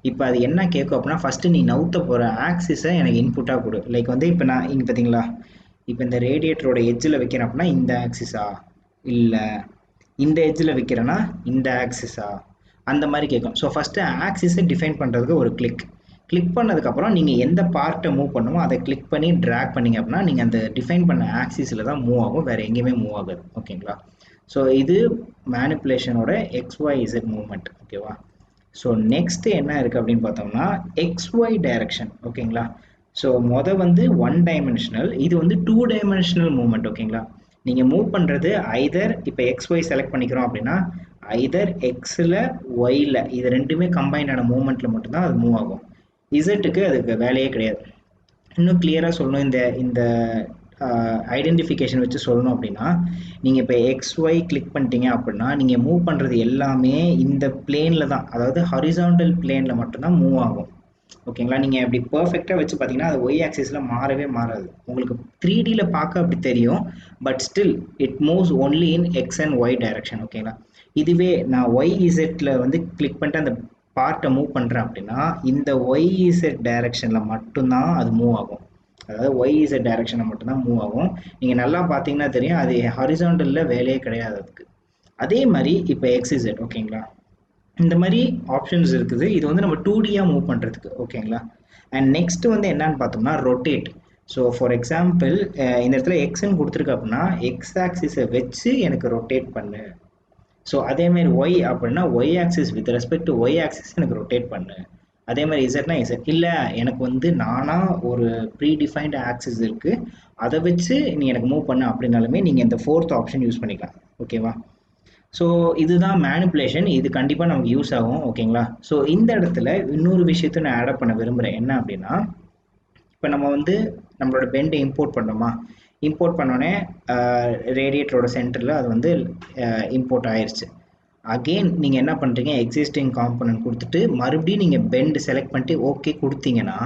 இப்போ அது என்ன கேட்கும் அப்படின்னா ஃபஸ்ட்டு நீ நவுத்த போகிற ஆக்சிஸை எனக்கு இன்புட்டாக கொடு. லைக் வந்து இப்போ நான் இங்கே பார்த்தீங்களா, இப்போ இந்த ரேடியேட்டரோட எட்ஜில் வைக்கிறேன் அப்படின்னா இந்த ஆக்சிஸா, இல்லை இந்த எட்ஜில் வைக்கிறேன்னா இந்த ஆக்சிஸா, அந்த மாதிரி கேட்கும். ஸோ ஃபஸ்ட்டு ஆக்சிஸை டிஃபைன் பண்ணுறதுக்கு ஒரு கிளிக் பண்ணதுக்கப்புறம் நீங்கள் எந்த பார்ட்டை மூவ் பண்ணுமோ அதை கிளிக் பண்ணி ட்ராக் பண்ணிங்க அப்படின்னா நீங்கள் அந்த டிஃபைன் பண்ண ஆக்சிஸில் தான் மூவ் ஆகும், வேறு எங்கேயுமே மூவ் ஆகாது. ஓகேங்களா? ஸோ இது மேனிப்புலேஷனோட XYZ மூவ்மெண்ட். ஓகேவா? ஸோ நெக்ஸ்ட் என்ன இருக்குது அப்படின்னு பார்த்தோம்னா XY டைரக்ஷன். ஓகேங்களா? ஸோ வந்து 1 டைமென்ஷனல், இது வந்து 2 டைமென்ஷனல் மூவ்மெண்ட். ஓகேங்களா? நீங்கள் மூவ் பண்ணுறது ஐதர் இப்போ XY செலக்ட் பண்ணிக்கிறோம் அப்படின்னா ஐதர் எக்ஸில் ஒயில் இது ரெண்டுமே கம்பைண்டான மூவ்மெண்ட்டில் மட்டும்தான் அது மூவ் ஆகும். இசட்டுக்கு அதுக்கு வேலையே கிடையாது. இன்னும் கிளியராக சொல்லணும், இந்த இந்த ஐடென்டிஃபிகேஷன் வச்சு சொல்லணும் அப்படின்னா நீங்கள் இப்போ XY கிளிக் பண்ணிட்டீங்க அப்படின்னா நீங்கள் மூவ் பண்ணுறது எல்லாமே இந்த பிளேனில் தான், அதாவது ஹாரிசான்டல் பிளேனில் மட்டும்தான் மூவ் ஆகும். ஓகேங்களா? நீங்கள் அப்படி பர்ஃபெக்டாக வச்சு பார்த்தீங்கன்னா அது ஒய் ஆக்சிஸில் மாறவே மாறாது. உங்களுக்கு 3Dயில் பார்க்க அப்படி தெரியும், but still it moves only in X and Y direction. ஓகேங்களா? இதுவே நான் YZ வந்து கிளிக் பண்ணிட்டு அந்த பார்ட்டை மூவ் பண்ணுறேன் அப்படின்னா இந்த YZ டைரக்ஷனில் மட்டும்தான் அது மூவ் ஆகும். அதாவது YZ டைரக்ஷனில் மட்டும்தான் மூவ் ஆகும். நீங்கள் நல்லா பார்த்தீங்கன்னா தெரியும், அது ஹாரிசான்டலில் வேலையே கிடையாது அதுக்கு. அதே மாதிரி இப்போ XZ. ஓகேங்களா? இந்த மாதிரி ஆப்ஷன்ஸ் இருக்குது. இது வந்து நம்ம 2Dயாக மூவ் பண்ணுறதுக்கு. ஓகேங்களா? அண்ட் நெக்ஸ்ட் வந்து என்னன்னு பார்த்தோம்னா ரொட்டேட். ஸோ ஃபார் எக்ஸாம்பிள் இந்த இடத்துல எக்ஸ்ன்னு கொடுத்துருக்கு அப்படின்னா எக்ஸ் ஆக்சிஸை வச்சு எனக்கு ரொட்டேட் பண்ணு. ஸோ அதேமாதிரி ஒய் அப்படின்னா Y axis with respect to Y axis எனக்கு ரொட்டேட் பண்ணு. அதே மாதிரி இசட்னா இசட், இல்லை எனக்கு வந்து நானாக ஒரு ப்ரீ டிஃபைன்டு ஆக்சிஸ் இருக்குது, அதை வச்சு நீ எனக்கு மூவ் பண்ணு அப்படின்னாலுமே நீங்கள் இந்த 4th ஆப்ஷன் யூஸ் பண்ணிக்கலாம். ஓகேவா? ஸோ இதுதான் மேனிப்புலேஷன். இது கண்டிப்பாக நமக்கு யூஸ் ஆகும். ஓகேங்களா? ஸோ இந்த இடத்துல இன்னொரு விஷயத்த நான் ஆட் பண்ண விரும்புகிறேன். என்ன அப்படின்னா இப்போ நம்ம வந்து நம்மளோட பெண்டை இம்போர்ட் பண்ணோமா, இம்போர்ட் பண்ணோடனே ரேடியேட்டரோட சென்டரில் அது வந்து இம்போர்ட் ஆயிடுச்சு. அகெயின் நீங்கள் என்ன பண்ணுறீங்க, எக்ஸிஸ்டிங் காம்பனன்ட் கொடுத்துட்டு மறுபடியும் நீங்கள் பெண்டு செலக்ட் பண்ணிட்டு ஓகே கொடுத்தீங்கன்னா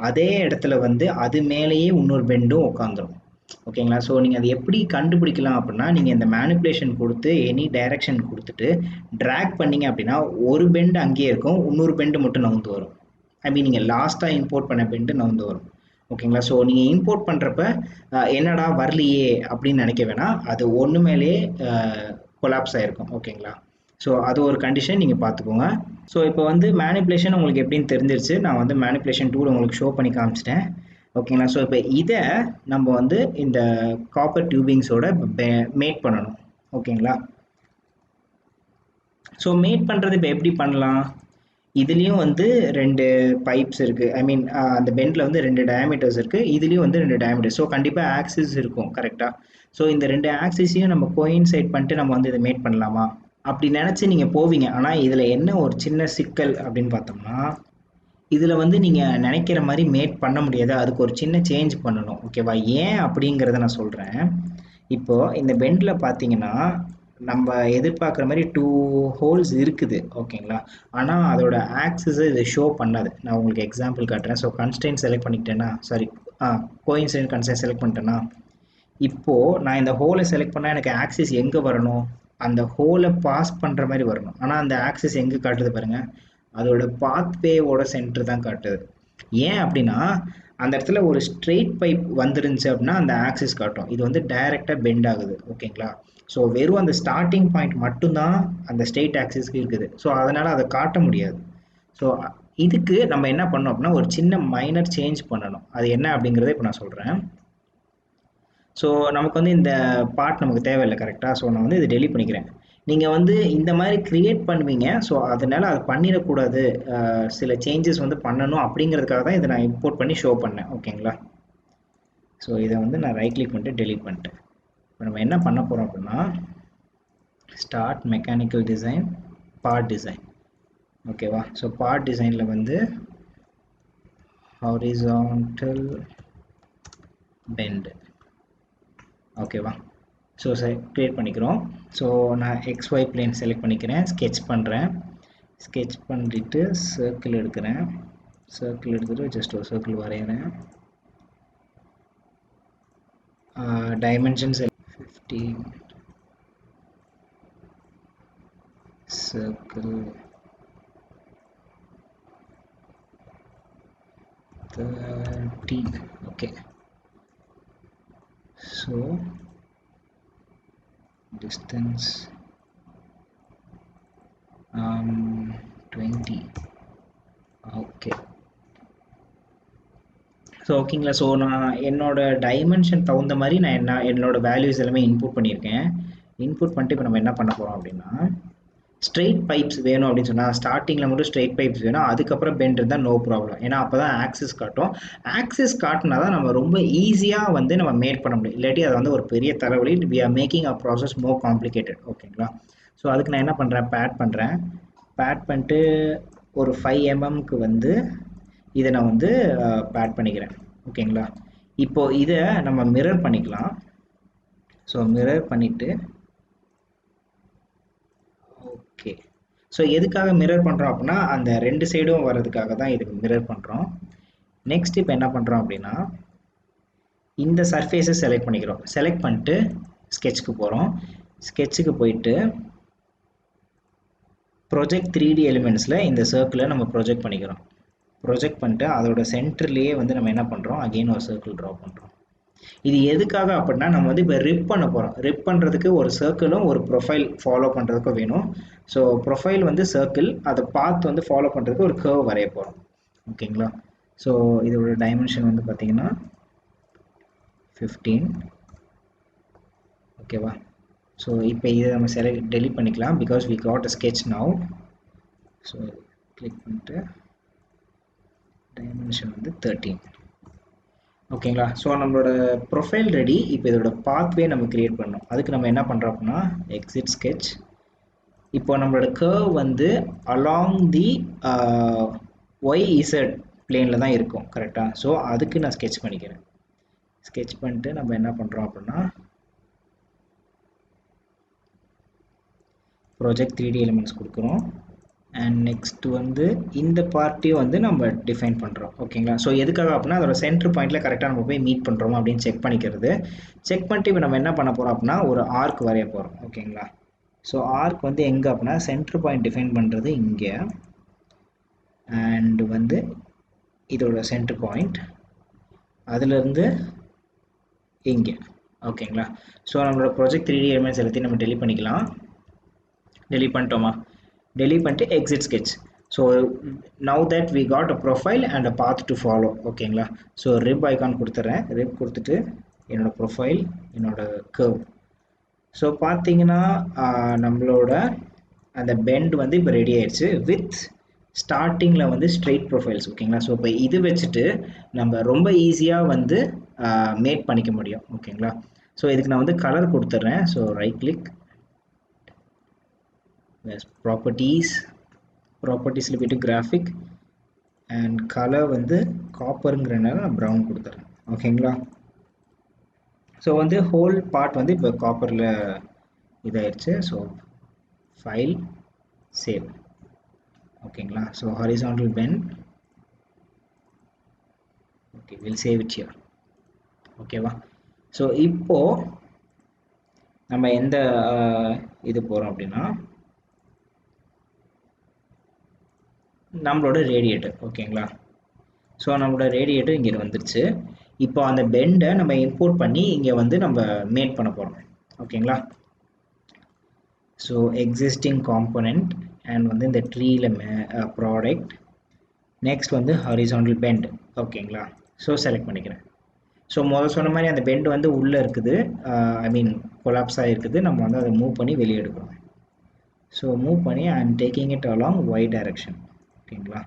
அதே இடத்துல வந்து அது மேலேயே இன்னொரு பெண்டும் உட்காந்துரும். ஓகேங்களா? ஸோ நீங்கள் அதை எப்படி கண்டுபிடிக்கலாம் அப்படின்னா நீங்கள் இந்த மேனிப்புலேஷன் கொடுத்து எனி டைரக்ஷன் கொடுத்துட்டு ட்ராக் பண்ணீங்க அப்படின்னா ஒரு பெண்டு அங்கேயே இருக்கும், இன்னொரு பெண்டு மட்டும் நவுந்து வரும். ஐ மீன் நீங்கள் லாஸ்ட்டாக இம்போர்ட் பண்ண பெண்டு நவுந்து வரும். ஓகேங்களா? ஸோ நீங்கள் இம்போர்ட் பண்ணுறப்ப என்னடா வரலையே அப்படின்னு நினைக்க வேணாம், அது ஒன்று மேலேயே கொலாப்ஸ் ஆகிருக்கும். ஓகேங்களா? ஸோ அது ஒரு கண்டிஷன் நீங்கள் பார்த்துக்கோங்க. ஸோ இப்போ வந்து மேனிப்புலேஷன் உங்களுக்கு எப்படின்னு தெரிஞ்சிருச்சு. நான் வந்து மேனிப்புலேஷன் டூல் உங்களுக்கு ஷோ பண்ணி காமிச்சிட்டேன். ஓகேங்களா? ஸோ இப்போ இதை நம்ம வந்து இந்த காப்பர் டியூபிங்ஸோட மேட் பண்ணணும். ஓகேங்களா? ஸோ மேட் பண்ணுறது இப்போ எப்படி பண்ணலாம், இதுலேயும் வந்து 2 பைப்ஸ் இருக்குது. ஐ மீன் அந்த பெண்டில் வந்து 2 டயாமீட்டர்ஸ் இருக்குது, இதுலேயும் வந்து 2 டயாமீட்டர்ஸ். ஸோ கண்டிப்பாக ஆக்சிஸ் இருக்கும். கரெக்டாக? ஸோ இந்த 2 ஆக்சிஸையும் நம்ம கோயின்சைட் பண்ணிட்டு நம்ம வந்து இதை மேட் பண்ணலாமா அப்படி நினச்சி நீங்கள் போவீங்க. ஆனால் இதில் என்ன ஒரு சின்ன சிக்கல் அப்படின்னு பார்த்தோம்னா இதில் வந்து நீங்கள் நினைக்கிற மாதிரி மேட் பண்ண முடியாது, அதுக்கு ஒரு சின்ன சேஞ்ச் பண்ணணும். ஓகேவா? ஏன் அப்படிங்கிறத நான் சொல்கிறேன். இப்போது இந்த பெண்டில் பார்த்தீங்கன்னா நம்ம எதிர்பார்க்குற மாதிரி 2 ஹோல்ஸ் இருக்குது. ஓகேங்களா? ஆனால் அதோட ஆக்சிஸை இது ஷோ பண்ணாது. நான் உங்களுக்கு எக்ஸாம்பிள் காட்டுறேன். ஸோ கன்ஸ்டன்ட் செலக்ட் பண்ணிக்கிட்டேன்னா சாரி கோயின்சிடென்ட் கன்ஸ்டன்ட் செலக்ட் பண்ணிட்டேன்னா இப்போது நான் இந்த ஹோலை செலக்ட் பண்ணால் எனக்கு ஆக்சிஸ் எங்கே வரணும், அந்த ஹோலை பாஸ் பண்ணுற மாதிரி வரணும். ஆனால் அந்த ஆக்சிஸ் எங்கே காட்டுது பாருங்கள், அதோட பாத்வேவோட சென்டர் தான் காட்டுது. ஏன் அப்படின்னா அந்த இடத்துல ஒரு ஸ்ட்ரெயிட் பைப் வந்துருந்துச்சு அப்படின்னா அந்த ஆக்சிஸ் காட்டும். இது வந்து டைரெக்டாக பெண்ட் ஆகுது. ஓகேங்களா? ஸோ வெறும் அந்த ஸ்டார்டிங் பாயிண்ட் மட்டும்தான் அந்த ஸ்ட்ரெயிட் ஆக்சிஸ்க்கு இருக்குது. ஸோ அதனால் அதை காட்ட முடியாது. ஸோ இதுக்கு நம்ம என்ன பண்ணோம் அப்படின்னா ஒரு சின்ன மைனர் சேஞ்ச் பண்ணணும். அது என்ன அப்படிங்கிறத இப்போ நான் சொல்கிறேன். ஸோ நமக்கு வந்து இந்த பார்ட் நமக்கு தேவையில்லை. கரெக்டாக? ஸோ நான் வந்து இதை டெலிட் பண்ணிக்கிறேன். நீங்கள் வந்து இந்த மாதிரி க்ரியேட் பண்ணுவீங்க. ஸோ அதனால் அது பண்ணிடக்கூடாது, சில சேஞ்சஸ் வந்து பண்ணணும் அப்படிங்கிறதுக்காக தான் இதை நான் இம்போர்ட் பண்ணி ஷோ பண்ணேன். ஓகேங்களா? ஸோ இதை வந்து நான் ரைட் கிளிக் பண்ணிட்டு டெலிட் பண்ணிட்டேன். இப்போ நம்ம என்ன பண்ண போகிறோம் அப்படின்னா start mechanical design, part design. ஓகேவா? ஸோ பார்ட் டிசைனில் வந்து ஹாரிசான்டல் பெண்ட். ஓகேவா? ஸோ க்ரியேட் பண்ணிக்கிறோம். ஸோ நான் XY பிளேன் செலக்ட் பண்ணிக்கிறேன், ஸ்கெட்ச் பண்ணுறேன். ஸ்கெட்ச் பண்ணிட்டு சர்க்கிள் எடுக்கிறேன். சர்க்கிள் எடுத்துகிட்டு ஜஸ்ட் ஒரு சர்க்கிள் வரைகிறேன். Dimensions 15 circle 30. Okay, so distance 20. okay. So ஓகேங்களா? ஸோ நான் என்னோட டைமென்ஷன் தகுந்த மாதிரி நான் என்னோட வேல்யூஸ் எல்லாமே இன்புட் பண்ணியிருக்கேன். இன்புட் பண்ணிட்டு இப்போ நம்ம என்ன பண்ண போகிறோம் அப்படின்னா, ஸ்ட்ரெயிட் பைப்ஸ் வேணும் அப்படின்னு சொன்னால் ஸ்டார்டிங்கில் மட்டும் ஸ்ட்ரெயிட் பைப்ஸ் வேணும், அதுக்கப்புறம் பெண்ட் இருந்தால் நோ ப்ராப்ளம். ஏன்னா அப்போ தான் ஆக்சிஸ் காட்டும். ஆக்சிஸ் காட்டினா தான் நம்ம ரொம்ப ஈஸியாக வந்து நம்ம மேட் பண்ண முடியும். இல்லாட்டி அது வந்து ஒரு பெரிய தலைவலி. We are making a process more complicated. ஓகேங்களா? ஸோ அதுக்கு நான் என்ன பண்ணுறேன், பேட் பண்ணுறேன். பேட் பண்ணிட்டு ஒரு 5 mmக்கு வந்து இதை நான் வந்து பேட் பண்ணிக்கிறேன். ஓகேங்களா? இப்போ இதை நம்ம மிரர் பண்ணிக்கலாம். ஸோ மிரர் பண்ணிவிட்டு ஓகே. ஸோ எதுக்காக மிரர் பண்ணுறோம் அப்படின்னா, அந்த 2 சைடும் வர்றதுக்காக தான் இது மிரர் பண்ணுறோம். நெக்ஸ்ட் இப்போ என்ன பண்ணுறோம் அப்படின்னா, இந்த சர்ஃபேஸை செலக்ட் பண்ணிக்கிறோம். செலக்ட் பண்ணிட்டு ஸ்கெட்சுக்கு போகிறோம். ஸ்கெட்சுக்கு போயிட்டு ப்ரொஜெக்ட் 3D எலிமெண்ட்ஸில் இந்த சர்க்கிளை நம்ம ப்ரொஜெக்ட் பண்ணிக்கிறோம். ப்ரொஜெக்ட் பண்ணிட்டு அதோட சென்டர்லேயே வந்து நம்ம என்ன பண்ணுறோம், அகெயின் ஒரு சர்க்கிள் ட்ரா பண்ணுறோம். இது எதுக்காக அப்படின்னா, நம்ம வந்து இப்போ ரிப் பண்ண போகிறோம். ரிப் பண்ணுறதுக்கு ஒரு சர்க்கிளும் ஒரு ப்ரொஃபைல் ஃபாலோ பண்ணுறதுக்கும் வேணும். ஸோ ப்ரொஃபைல் வந்து சர்க்கிள், அதை பார்த்து வந்து ஃபாலோ பண்ணுறதுக்கு ஒரு கர்வ் வரைய போகிறோம். ஓகேங்களா? ஸோ இதோட டைமென்ஷன் வந்து பார்த்தீங்கன்னா 15. ஓகேவா? ஸோ இப்போ இதை நம்ம டெலிட் பண்ணிக்கலாம், because we got a sketch now. So click பண்ணிட்டு டைமென்ஷன் வந்து 13. ஓகேங்களா? ஸோ நம்மளோட ப்ரொஃபைல் ரெடி. இப்போ இதோட பாத்வே நம்ம கிரியேட் பண்ணோம். அதுக்கு நம்ம என்ன பண்ணுறோம் அப்படின்னா, எக்ஸிட் ஸ்கெட்ச். இப்போ நம்மளோட கர்வ் வந்து அலாங் தி YZ பிளேனில் தான் இருக்கும். கரெக்டாக? ஸோ அதுக்கு நான் ஸ்கெட்ச் பண்ணிக்கிறேன். ஸ்கெட்ச் பண்ணிட்டு நம்ம என்ன பண்ணுறோம் அப்படின்னா, ப்ராஜெக்ட் 3D எலிமெண்ட்ஸ் கொடுக்குறோம். அண்ட் நெக்ஸ்ட் வந்து இந்த பார்ட்டியும் வந்து நம்ம டிஃபைன் பண்ணுறோம். ஓகேங்களா? ஸோ எதுக்காக அப்படின்னா, அதோட சென்டர் பாயிண்டில் கரெக்டாக நம்ம போய் மீட் பண்ணுறோமா அப்படின்னு செக் பண்ணிக்கிறது. செக் பண்ணிட்டு இப்போ நம்ம என்ன பண்ண போகிறோம் அப்படின்னா, ஒரு ஆர்க் வரைய போகிறோம். ஓகேங்களா? ஸோ ஆர்க் வந்து எங்கே அப்படின்னா, சென்டர் பாயிண்ட் டிஃபைன் பண்ணுறது இங்கே. அண்ட் வந்து இதோட சென்டர் பாயிண்ட் அதுலேருந்து இங்கே. ஓகேங்களா? ஸோ நம்மளோட ப்ராஜெக்ட் 3D எலிமெண்ட்ஸ் எல்லாத்தையும் நம்ம டெலிட் பண்ணிக்கலாம். டெலிட் பண்ணிட்டோமா? delete பண்ணிட்டு exit sketch. So now that we got a profile and a path to follow. ஓகேங்களா? ஸோ rib icon கொடுத்துறேன். rib கொடுத்துட்டு என்னோட ப்ரொஃபைல், என்னோட curve. ஸோ பார்த்தீங்கன்னா நம்மளோட அந்த பெண்ட் வந்து இப்போ ரெடி ஆயிடுச்சு வித் ஸ்டார்டிங்கில் வந்து ஸ்ட்ரெயிட் ப்ரொஃபைல்ஸ். ஓகேங்களா? ஸோ இப்போ இது வச்சுட்டு நம்ம ரொம்ப ஈஸியாக வந்து மேக் பண்ணிக்க முடியும். ஓகேங்களா? ஸோ இதுக்கு நான் வந்து கலர் கொடுத்துட்றேன். ஸோ ரைட் கிளிக், ப்ராப்பர்ட்டிஸில் போய்ட்டு கிராஃபிக் அண்ட் கலர் வந்து காப்பருங்கிறனால நான் ப்ரௌன் கொடுத்துறேன். ஓகேங்களா? ஸோ வந்து ஹோல் பார்ட் வந்து இப்போ காப்பரில் இதாகிடுச்சு. So file, save. ஓகேங்களா? So horizontal bend. Okay, will save it here. ஓகேவா? ஸோ இப்போது நம்ம எந்த இது போகிறோம் அப்படின்னா, நம்மளோட ரேடியேட்டர். ஓகேங்களா? ஸோ நம்மளோட ரேடியேட்டர் இங்கே வந்துருச்சு. இப்போ அந்த பெண்டை நம்ம இம்போர்ட் பண்ணி இங்கே வந்து நம்ம மேட் பண்ண போகிறோம். ஓகேங்களா? ஸோ எக்ஸிஸ்டிங் காம்போனன்ட் அண்ட் வந்து இந்த ட்ரீல ப்ராடக்ட், நெக்ஸ்ட் வந்து ஹாரிசான்டல் பெண்ட். ஓகேங்களா? ஸோ செலக்ட் பண்ணிக்கிறேன். ஸோ முதல் சொன்ன மாதிரி அந்த பெண்ட் வந்து உள்ளே இருக்குது, ஐ மீன் கொலாப்ஸாக இருக்குது. நம்ம வந்து அதை மூவ் பண்ணி வெளியே எடுக்கிறோம். ஸோ மூவ் பண்ணி I am taking it along Y direction. ஓகேங்களா?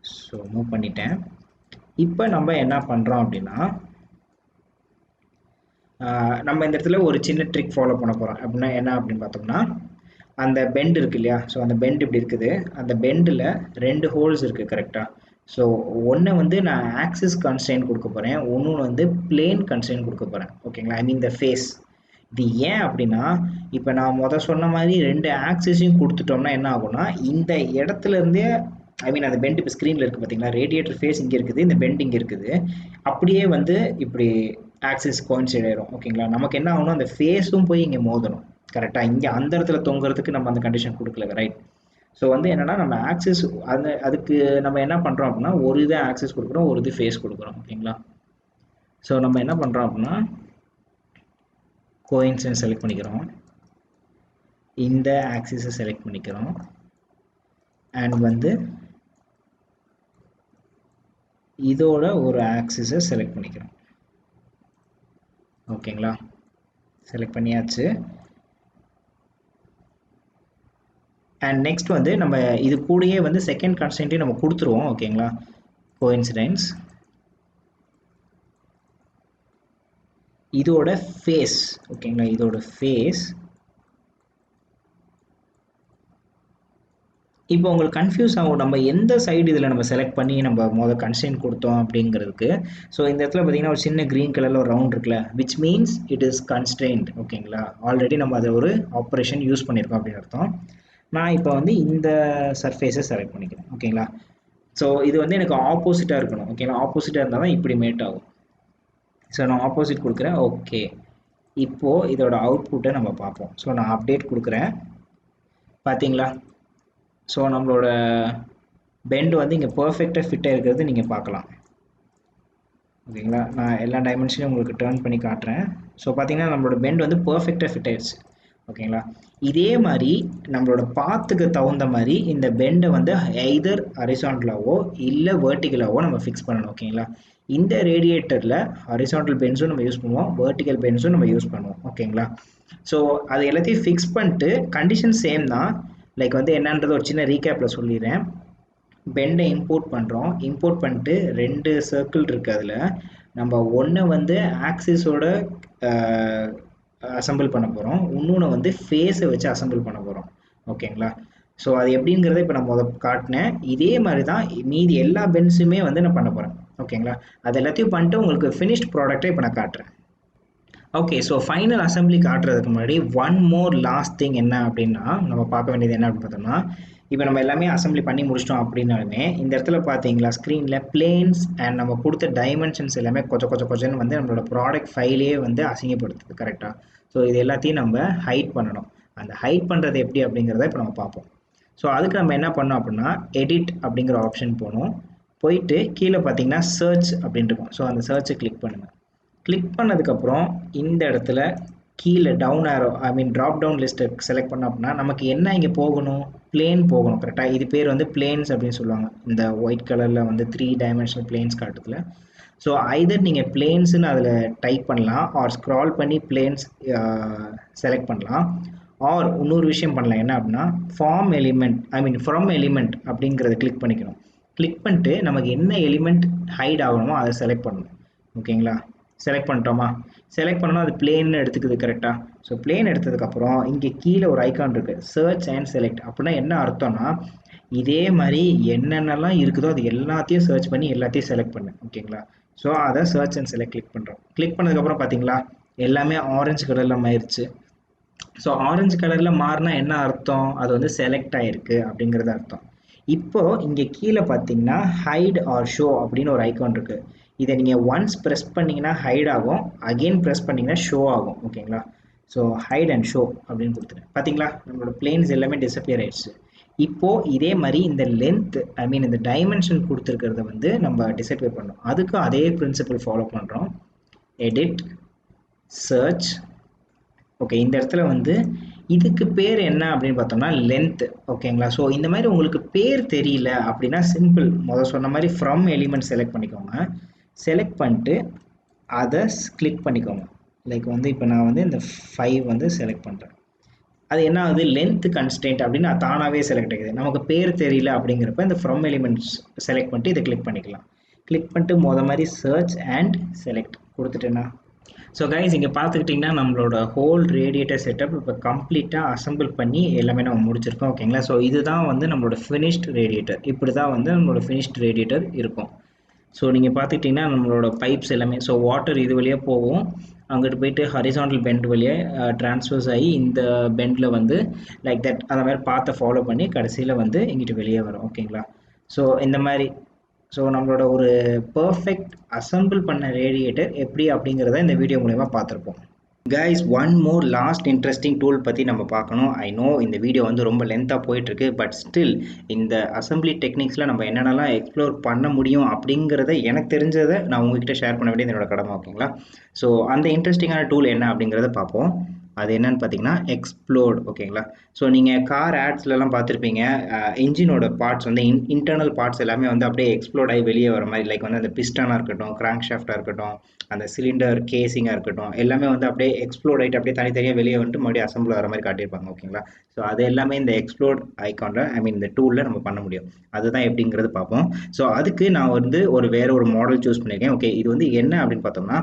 ஸோ மூவ் பண்ணிட்டேன். இப்போ நம்ம என்ன பண்ணுறோம் அப்படின்னா, நம்ம இந்த இடத்துல ஒரு சின்ன ட்ரிக் ஃபாலோ பண்ண போகிறோம். அப்படின்னா என்ன அப்படின்னு பார்த்தோம்னா, அந்த பெண்ட் இருக்கு இல்லையா? ஸோ அந்த பெண்ட் இப்படி இருக்குது. அந்த பெண்டில் 2 ஹோல்ஸ் இருக்குது கரெக்டாக. ஸோ ஒன்று வந்து நான் ஆக்சிஸ் கன்ஸ்ட்ரெயின்ட் கொடுக்க போகிறேன், இன்னொன்று வந்து பிளேன் கன்ஸ்ட்ரெயின்ட் கொடுக்க போகிறேன். ஓகேங்களா? ஐ மீன் த ஃபேஸ். இது ஏன் அப்படின்னா, இப்போ நான் சொன்ன மாதிரி 2 ஆக்சிஸையும் கொடுத்துட்டோம்னா என்ன ஆகும்னா, இந்த இடத்துல இருந்தே ஐ மீன் அந்த பெண்ட் இப்போ ஸ்க்ரீனில் இருக்குது பார்த்தீங்களா? ரேடியேட்டர் ஃபேஸ் இங்கே இருக்குது, இந்த பெண்ட் இங்கே இருக்குது. அப்படியே வந்து இப்படி ஆக்சிஸ் கோயின்சைட் ஆயிரும். ஓகேங்களா? நமக்கு என்ன ஆகணும், அந்த ஃபேஸும் போய் இங்கே மோதணும். கரெக்டாக இங்கே அந்த இடத்துல தொங்குறதுக்கு நம்ம அந்த கண்டிஷன் கொடுக்கல, ரைட்? ஸோ வந்து என்னன்னா, நம்ம ஆக்சிஸ் அதுக்கு நம்ம என்ன பண்ணுறோம் அப்படின்னா, ஒரு இது ஆக்சிஸ் கொடுக்குறோம், ஒரு இது ஃபேஸ் கொடுக்குறோம். ஓகேங்களா? ஸோ நம்ம என்ன பண்ணுறோம் அப்படின்னா, கோயின்சிடன்ஸ் செலக்ட் பண்ணிக்கிறோம், இந்த ஆக்சிஸை செலக்ட் பண்ணிக்கிறோம், அண்ட் வந்து இதோட ஒரு ஆக்சிஸை செலக்ட் பண்ணிக்கிறோம். ஓகேங்களா? செலக்ட் பண்ணியாச்சு. அண்ட் நெக்ஸ்ட் வந்து நம்ம இது கூடயே வந்து செகண்ட் கான்ஸ்டன்ட்டையும் நம்ம கொடுத்துருவோம். ஓகேங்களா? கோயின்சிடென்ஸ் இதோட ஃபேஸ். ஓகேங்களா? இதோட ஃபேஸ். இப்போ உங்களுக்கு கன்ஃபியூஸ் ஆகும், நம்ம எந்த சைடு இதில் நம்ம செலக்ட் பண்ணி நம்ம கன்ஸ்டன்ட் கொடுத்தோம் அப்படிங்கிறதுக்கு. ஸோ இந்த இடத்துல பார்த்தீங்கன்னா ஒரு சின்ன க்ரீன் கலரில் ஒரு ரவுண்ட் இருக்குல்ல, which means it is constraint. ஓகேங்களா? ஆல்ரெடி நம்ம அதை ஒரு ஆப்ரேஷன் யூஸ் பண்ணியிருக்கோம் அப்படின்னு அர்த்தம். நான் இப்போ வந்து இந்த சர்ஃபேஸை செலக்ட் பண்ணிக்கிறேன். ஓகேங்களா? ஸோ இது வந்து எனக்கு ஆப்போசிட்டாக இருக்கணும். ஓகேங்களா? ஆப்போசிட்டாக இருந்தால் தான் இப்படி மேட் ஆகும். ஸோ நான் ஆப்போசிட் கொடுக்குறேன். ஓகே, இப்போது இதோட அவுட்புட்டை நம்ம பார்ப்போம். ஸோ நான் அப்டேட் கொடுக்குறேன். பார்த்தீங்களா? ஸோ நம்மளோட பெண்ட் வந்து இங்கே பர்ஃபெக்டாக ஃபிட்டாக இருக்கிறது நீங்கள் பார்க்கலாம். ஓகேங்களா? நான் எல்லா டைமென்ஷனையும் உங்களுக்கு டர்ன் பண்ணி காட்டுறேன். ஸோ பார்த்தீங்கன்னா நம்மளோட பெண்ட் வந்து பர்ஃபெக்டாக ஃபிட் ஆயிடுச்சு. ஓகேங்களா? இதே மாதிரி நம்மளோட பாத்துக்கு தகுந்த மாதிரி இந்த பெண்டை வந்து எய்தர் ஹரிசாண்டலாவோ இல்லை வெர்டிகலாவோ நம்ம ஃபிக்ஸ் பண்ணணும். ஓகேங்களா? இந்த ரேடியேட்டரில் ஹரிசாண்டல் பென்ஸும் நம்ம யூஸ் பண்ணுவோம், வெர்டிகல் பென்ஸும் நம்ம யூஸ் பண்ணுவோம். ஓகேங்களா? ஸோ அது எல்லாத்தையும் ஃபிக்ஸ் பண்ணிட்டு கண்டிஷன் சேம் தான். லைக் வந்து என்னன்றது ஒரு சின்ன ரீகேப்பில் சொல்லிடுறேன். பெண்டை இம்போர்ட் பண்ணுறோம். இம்போர்ட் பண்ணிட்டு 2 சர்க்கிள் இருக்குது. அதில் நம்ம ஒன்று வந்து ஆக்சிஸோட அசம்பிள் பண்ண போகிறோம், இன்னொன்று வந்து ஃபேஸை வச்சு அசம்பிள் பண்ண போகிறோம். ஓகேங்களா? ஸோ அது எப்படிங்கிறத இப்போ நான் காட்டினேன். இதே மாதிரி தான் மீதி எல்லா பென்ஸுமே வந்து நான் பண்ண போகிறேன். ஓகேங்களா? அது எல்லாத்தையும் பண்ணிட்டு உங்களுக்கு ஃபினிஷ்ட் ப்ராடக்டை இப்போ நான் காட்டுறேன். ஓகே, ஸோ ஃபைனல் அசம்பிளி காட்டுறதுக்கு முன்னாடி ஒன் மோர் லாஸ்ட் திங் என்ன அப்படின்னா, நம்ம பார்க்க வேண்டியது என்ன அப்படின்னு பார்த்தோம்னா, இப்போ நம்ம எல்லாமே அசம்பிளி பண்ணி முடிச்சிட்டோம் அப்படின்னாலுமே இந்த இடத்துல பார்த்தீங்களா ஸ்க்ரீனில் பிளேன்ஸ் அண்ட் நம்ம கொடுத்த டைமென்ஷன்ஸ் எல்லாமே கொஞ்சம் வந்து நம்மளோட ப்ராடக்ட் ஃபைலே வந்து அசிங்கப்படுத்துது. கரெக்டாக? ஸோ இது எல்லாத்தையும் நம்ம ஹைட் பண்ணணும். அந்த ஹைட் பண்ணுறது எப்படி அப்படிங்கிறத இப்போ நம்ம பார்ப்போம். ஸோ அதுக்கு நம்ம என்ன பண்ணோம் அப்படின்னா, எடிட் அப்படிங்கிற ஆப்ஷன் போகணும். போயிட்டு கீழே பார்த்தீங்கன்னா சர்ச் அப்படின்னு இருக்கும். ஸோ அந்த சர்ச்சை கிளிக் பண்ணுங்கள். கிளிக் பண்ணதுக்கப்புறம் இந்த இடத்துல கீழே டவுன் ஆரோ ஐ மீன் ட்ராப் டவுன் லிஸ்ட்டை செலக்ட் பண்ணோம் அப்படின்னா நமக்கு என்ன இங்கே போகணும், பிளேன் போகணும். கரெக்டாக? இது பேர் வந்து பிளேன்ஸ் அப்படின்னு சொல்லுவாங்க. இந்த ஒயிட் கலரில் வந்து 3 டைமென்ஷனல் பிளேன்ஸ் காட்டுதுல. ஸோ ஐதர் நீங்கள் பிளேன்ஸ்ன்னு அதில் டைப் பண்ணலாம், ஆர் ஸ்க்ரால் பண்ணி பிளேன்ஸ் செலக்ட் பண்ணலாம், ஆர் இன்னொரு விஷயம் பண்ணலாம். என்ன அப்படின்னா, form element I mean from element அப்படிங்கிறத கிளிக் பண்ணிக்கணும். கிளிக் பண்ணிட்டு நமக்கு என்ன எலிமெண்ட் ஹைட் ஆகணுமோ அதை செலக்ட் பண்ணணும். ஓகேங்களா? செலக்ட் பண்ணிட்டோமா? செலக்ட் பண்ணோன்னா அது பிளேன்னு எடுத்துக்குது. கரெக்டாக? ஸோ பிளேன் எடுத்ததுக்கப்புறம் இங்கே கீழே ஒரு ஐக்கான் இருக்குது, சர்ச் அண்ட் செலக்ட். அப்படின்னா என்ன அர்த்தம்னா, இதே மாதிரி என்னென்னலாம் இருக்குதோ அது எல்லாத்தையும் சர்ச் பண்ணி எல்லாத்தையும் செலக்ட் பண்ணு. ஓகேங்களா? ஸோ அதை சர்ச் அண்ட் செலக்ட் கிளிக் பண்ணுறோம். கிளிக் பண்ணதுக்கப்புறம் பார்த்தீங்களா எல்லாமே ஆரஞ்சு கலரில் மாறிடுச்சு. ஸோ ஆரஞ்சு கலரில் மாறினா என்ன அர்த்தம், அது வந்து செலக்ட் ஆகிருக்கு அப்படிங்கிறது அர்த்தம். இப்போது இங்கே கீழே பார்த்தீங்கன்னா ஹைட் ஆர் ஷோ அப்படின்னு ஒரு ஐக்கான் இருக்குது. இதை நீங்கள் ஒன்ஸ் ப்ரெஸ் பண்ணிங்கன்னா ஹைட் ஆகும், அகெயின் ப்ரெஸ் பண்ணிங்கன்னா ஷோ ஆகும். ஓகேங்களா? ஸோ ஹைட் அண்ட் ஷோ அப்படின்னு கொடுத்துருங்க. பார்த்தீங்களா நம்மளோட பிளேன்ஸ் எல்லாமே டிஸப்பியர் ஆயிடுச்சு. இப்போது இதே மாதிரி இந்த லென்த் ஐ மீன் இந்த டைமென்ஷன் கொடுத்துருக்கிறத வந்து நம்ம டிஸப்பியர் பண்ணோம். அதுக்கு அதே பிரின்சிபல் ஃபாலோ பண்ணுறோம். Edit, search. ஓகே, இந்த இடத்துல வந்து இதுக்கு பேர் என்ன அப்படின்னு பார்த்தோம்னா லென்த். ஓகேங்களா? ஸோ இந்த மாதிரி உங்களுக்கு பேர் தெரியல அப்படின்னா சிம்பிள் சொன்ன மாதிரி ஃப்ரம் எலிமெண்ட் செலக்ட் பண்ணிக்கோங்க. செலக்ட் பண்ணிட்டு அதை கிளிக் பண்ணிக்கோங்க. லைக் வந்து இப்போ நான் வந்து இந்த 5 வந்து செலக்ட் பண்ணுறேன். அது என்ன ஆகுது, லென்த் கன்ஸ்டன்ட் அப்படின்னு தானாகவே செலக்ட் ஆகுது. நமக்கு பேர் தெரியல அப்படிங்கிறப்ப இந்த ஃப்ரம் எலிமெண்ட்ஸ் செலக்ட் பண்ணிட்டு இதை கிளிக் பண்ணிக்கலாம். கிளிக் பண்ணிட்டு மாதிரி சர்ச் அண்ட் செலக்ட் கொடுத்துட்டேன்னா ஸோ கைஸ் இங்கே பார்த்துக்கிட்டிங்கன்னா நம்மளோட ஹோல் ரேடியேட்டர் செட்டப் இப்போ கம்ப்ளீட்டாக அசம்பிள் பண்ணி எல்லாமே நம்ம முடிச்சிருக்கோம் ஓகேங்களா. ஸோ இதுதான் வந்து நம்மளோட ஃபினிஷ்ட் ரேடியேட்டர். இப்படி தான் வந்து நம்மளோட ஃபினிஷ்ட் ரேடியேட்டர் இருக்கும். ஸோ நீங்கள் பார்த்துக்கிட்டிங்கன்னா நம்மளோட பைப்ஸ் எல்லாமே, ஸோ வாட்டர் இது வழியாக போகும், அங்கிட்டு போயிட்டு ஹரிசாண்டல் பெண்ட் வழியாக ட்ரான்ஸ்ஃபர்ஸ் ஆகி இந்த பெண்டில் வந்து லைக் தட் அந்த மாதிரி பார்த்து ஃபாலோ பண்ணி கடைசியில் வந்து இங்கிட்டு வெளியே வரும் ஓகேங்களா. ஸோ இந்த மாதிரி ஸோ நம்மளோட ஒரு பர்ஃபெக்ட் அசம்பிள் பண்ண ரேடியேட்டர் எப்படி அப்படிங்கிறத இந்த வீடியோ மூலமா பார்த்துருப்போம். Guys one more last interesting tool பற்றி நம்ம பார்க்கணும். ஐ நோ இந்த வீடியோ வந்து ரொம்ப லென்த்தாக போயிட்டுருக்கு, பட் ஸ்டில் இந்த அசம்பிளி டெக்னிக்ஸில் நம்ம என்னென்னலாம் எக்ஸ்ப்ளோர் பண்ண முடியும் அப்படிங்கிறத எனக்கு தெரிஞ்சதை நான் உங்ககிட்ட ஷேர் பண்ண வேண்டியது என்னோட கடமை ஓகேங்களா. ஸோ அந்த இன்ட்ரெஸ்டிங்கான டூல் என்ன அப்படிங்கிறத பார்ப்போம். அது என்னன்னு பார்த்தீங்கன்னா எக்ஸ்ப்ளோட் ஓகேங்களா. ஸோ நீங்கள் கார் ஆட்ஸ்லலாம் பார்த்துருப்பீங்க, இன்ஜினோட பார்ட்ஸ் வந்து இன்டர்னல் பார்ட்ஸ் எல்லாமே வந்து அப்படியே எக்ஸ்ப்ளோட் ஆகி வெளியே வர மாதிரி, லைக் வந்து அந்த பிஸ்டனாக இருக்கட்டும், கிராங்க் ஷாஃப்டாக இருக்கட்டும், அந்த சிலிண்டர் கேசிங்காக இருக்கட்டும், எல்லாமே வந்து அப்படியே எக்ஸ்ப்ளோட் ஆகிட்டு அப்படியே தனித்தனியாக வெளியே வந்துட்டு மறுபடியும் அசம்பிள் வர மாதிரி காட்டியிருப்பாங்க ஓகேங்களா. ஸோ அது எல்லாமே இந்த எக்ஸ்ப்ளோட் ஐகானில் ஐ மீன் இந்த டூலில் நம்ம பண்ண முடியும். அதுதான் எப்படிங்கிறது பார்ப்போம். ஸோ அதுக்கு நான் வந்து வேற ஒரு மாடல் சூஸ் பண்ணியிருக்கேன். ஓகே, இது வந்து என்ன அப்படின்னு பார்த்தோம்னா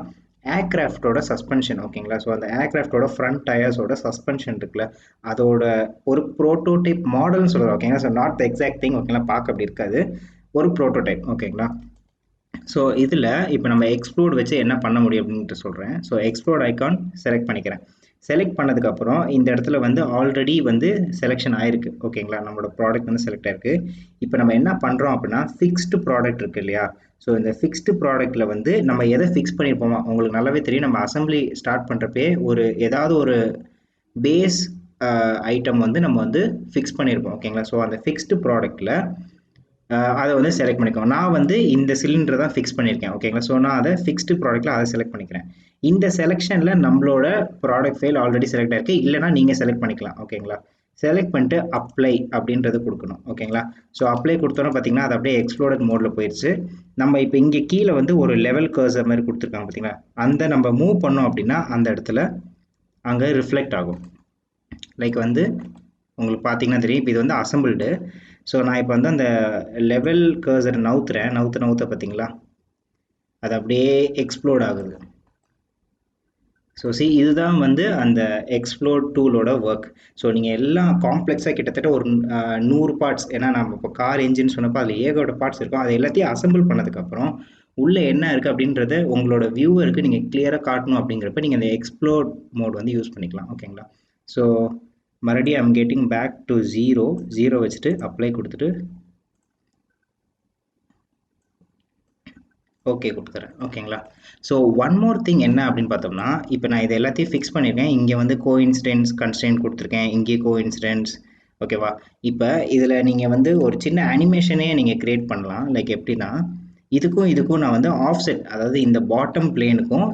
ஏர்கிராஃப்டோட சஸ்பென்ஷன் ஓகேங்களா. ஸோ அந்த ஏர்கிராஃப்டோட ஃப்ரண்ட் டயர்ஸோட சஸ்பென்ஷன் இருக்குல்ல, அதோட ஒரு ப்ரோட்டோடைப் மாடல்னு சொல்கிறோம் ஓகேங்களா. So not the exact thing ஓகேங்களா, பார்க்க அப்படி இருக்காது, ஒரு ப்ரோட்டோடைப் ஓகேங்களா. ஸோ இதில் இப்போ நம்ம எக்ஸ்ப்ளோட் வச்சு என்ன பண்ண முடியும் அப்படின்ட்டு சொல்கிறேன். ஸோ எக்ஸ்ப்ளோட் ஐகான் செலக்ட் பண்ணிக்கிறேன். செலக்ட் பண்ணதுக்கப்புறம் இந்த இடத்துல வந்து ஆல்ரெடி வந்து செலெக்ஷன் ஆயிருக்கு ஓகேங்களா, நம்மளோட ப்ராடக்ட் வந்து செலக்ட் ஆயிருக்கு. இப்போ நம்ம என்ன பண்ணுறோம் அப்படின்னா ஃபிக்ஸ்டு ப்ராடக்ட் இருக்கு இல்லையா. ஸோ இந்த ஃபிக்ஸ்டு ப்ராடக்ட்டில் வந்து நம்ம எதை ஃபிக்ஸ் பண்ணியிருப்போமா உங்களுக்கு நல்லாவே தெரியும். நம்ம அசம்பிளி ஸ்டார்ட் பண்ணுறப்பே ஏதாவது ஒரு பேஸ் ஐட்டம் வந்து நம்ம வந்து ஃபிக்ஸ் பண்ணியிருப்போம் ஓகேங்களா. ஸோ அந்த ஃபிக்ஸ்டு ப்ராடக்ட்டில் அதை வந்து செலக்ட் பண்ணிக்கோங்க. நான் வந்து இந்த சிலிண்டர் தான் ஃபிக்ஸ் பண்ணியிருக்கேன் ஓகேங்களா. ஸோ நான் அதை ஃபிக்ஸ்டு ப்ராடக்ட்டில் அதை செலக்ட் பண்ணிக்கிறேன். இந்த செலெக்ஷனில் நம்மளோட ப்ராடக்ட் ஃபைல் ஆல்ரெடி செலக்ட் ஆயிருக்கு, இல்லைனா நீங்கள் செலக்ட் பண்ணிக்கலாம் ஓகேங்களா. செலக்ட் பண்ணிட்டு அப்ளை அப்படின்றது கொடுக்கணும் ஓகேங்களா. ஸோ அப்ளை கொடுத்தோன்னா பார்த்தீங்கன்னா அது அப்படியே எக்ஸ்ப்ளோடட் மோடில் போயிடுச்சு. நம்ம இப்போ இங்கே கீழே வந்து ஒரு லெவல் கர்சர் மாதிரி கொடுத்துருக்காங்க பார்த்தீங்களா, அந்த நம்ம மூவ் பண்ணோம் அப்படின்னா அந்த இடத்துல அங்கே ரிஃப்ளெக்ட் ஆகும். லைக் வந்து உங்களுக்கு பார்த்தீங்கன்னா தெரியும், இப்போ இது வந்து அசம்பிள்டு. ஸோ நான் இப்போ வந்து அந்த லெவல் கர்சர் நவுத்த பார்த்தீங்களா, அது அப்படியே எக்ஸ்ப்ளோட் ஆகுது. ஸோ இதுதான் வந்து அந்த எக்ஸ்ப்ளோட் டூலோட ஒர்க். ஸோ நீங்கள் எல்லாம் காம்ப்ளெக்ஸாக கிட்டத்தட்ட ஒரு 100 பார்ட்ஸ், ஏன்னா நம்ம இப்போ கார் என்ஜின் சொன்னப்போ அதில் ஏகப்பட்ட பார்ட்ஸ் இருக்கும், அது எல்லாத்தையும் அசம்பிள் பண்ணதுக்கப்புறம் உள்ளே என்ன இருக்குது அப்படின்றத உங்களோட வியூவருக்கு நீங்கள் கிளியராக காட்டணும் அப்படிங்கிறப்ப நீங்கள் அந்த எக்ஸ்ப்ளோட் மோட் வந்து யூஸ் பண்ணிக்கலாம் ஓகேங்களா. ஸோ மறுபடியும் ஐம் கெட்டிங் பேக் டு 0 வச்சுட்டு அப்ளை கொடுத்துட்டு ஓகே கொடுத்துறேன் ஓகேங்களா. ஸோ ஒன் மோர் திங் என்ன அப்படின்னு பார்த்தோம்னா, இப்போ நான் இதை எல்லாத்தையும் ஃபிக்ஸ் பண்ணியிருக்கேன். இங்கே வந்து கோஇன்சிடென்ஸ் கன்ஸ்ட்ரெயின்ட் கொடுத்துருக்கேன், இங்கே கோஇன்சிடென்ஸ் ஓகேவா. இப்போ இதில் நீங்கள் வந்து ஒரு சின்ன அனிமேஷனே நீங்கள் க்ரியேட் பண்ணலாம். லைக் எப்படின்னா இதுக்கும் நான் வந்து ஆஃப்செட், அதாவது இந்த பாட்டம் பிளேனுக்கும்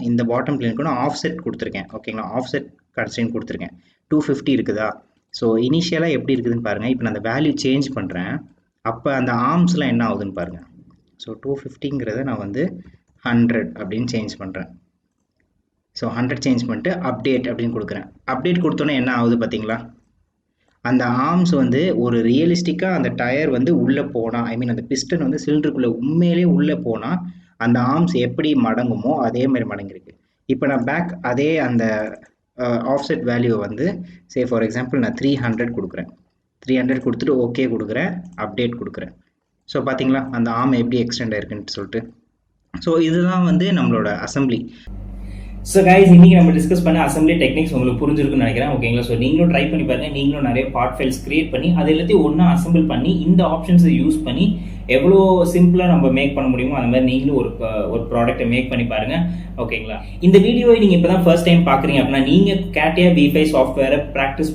நான் ஆஃப்செட் கொடுத்துருக்கேன் ஓகேங்களா. ஆஃப்செட் கன்ஸ்ட்ரெயின்ட் கொடுத்துருக்கேன். 250 இருக்குதா. ஸோ இனிஷியலாக எப்படி இருக்குதுன்னு பாருங்கள். இப்போ நான் அந்த வேல்யூ சேஞ்ச் பண்ணுறேன், அப்போ அந்த ஆர்ம்ஸ்லாம் என்ன ஆகுதுன்னு பாருங்கள். ஸோ 250ங்கிறத நான் வந்து 100 அப்படின்னு சேஞ்ச் பண்ணுறேன். ஸோ 100 சேஞ்ச் பண்ணிட்டு அப்டேட் அப்படின்னு கொடுக்குறேன். அப்டேட் கொடுத்தோன்னே என்ன ஆகுது பார்த்தீங்களா, அந்த ஆர்ம்ஸ் வந்து ஒரு ரியலிஸ்டிக்காக அந்த டயர் வந்து உள்ளே போனால், ஐ மீன் அந்த பிஸ்டன் வந்து சிலிண்டருக்குள்ளே உண்மையிலே உள்ளே போனால் அந்த ஆர்ம்ஸ் எப்படி மடங்குமோ அதே மாதிரி மடங்கிருக்கு. இப்போ நான் பேக் அதே அந்த ஆஃப்செட் வேல்யூவை வந்து ஃபார் எக்ஸாம்பிள் நான் 300 கொடுக்குறேன். 300 கொடுத்துட்டு ஓகே கொடுக்குறேன், அப்டேட் கொடுக்குறேன். ஸோ பார்த்தீங்களா அந்த ஆர்ம் எப்படி எக்ஸ்டெண்ட் ஆயிருக்குன்னு சொல்லிட்டு. ஸோ இதுதான் வந்து நம்மளோட அசம்பிளி. ஸோ கைஸ் இன்னைக்கு நம்ம டிஸ்கஸ் பண்ண அசம்பிளி டெக்னிக்ஸ் உங்களுக்கு புரிஞ்சிருக்குன்னு நினைக்கிறேன் ஓகேங்களா. ஸோ நீங்களும் ட்ரை பண்ணி பாருங்க. நீங்களும் நிறைய பார்ட் ஃபைல்ஸ் கிரியேட் பண்ணி அது எல்லாத்தையும் ஒன்றா அசம்பிள் பண்ணி இந்த ஆப்ஷன்ஸை யூஸ் பண்ணி எவ்வளோ சிம்பிளாக நம்ம மேக் பண்ண முடியுமோ அந்த மாதிரி நீங்களும் ஒரு ப்ராடக்ட்டை மேக் பண்ணி பாருங்க ஓகேங்களா. இந்த வீடியோவை நீங்கள் இப்போ தான் ஃபர்ஸ்ட் டைம் பார்க்குறீங்க அப்படின்னா, நீங்கள் CATIA V5 சாஃப்ட்வேரை ப்ராக்டிஸ்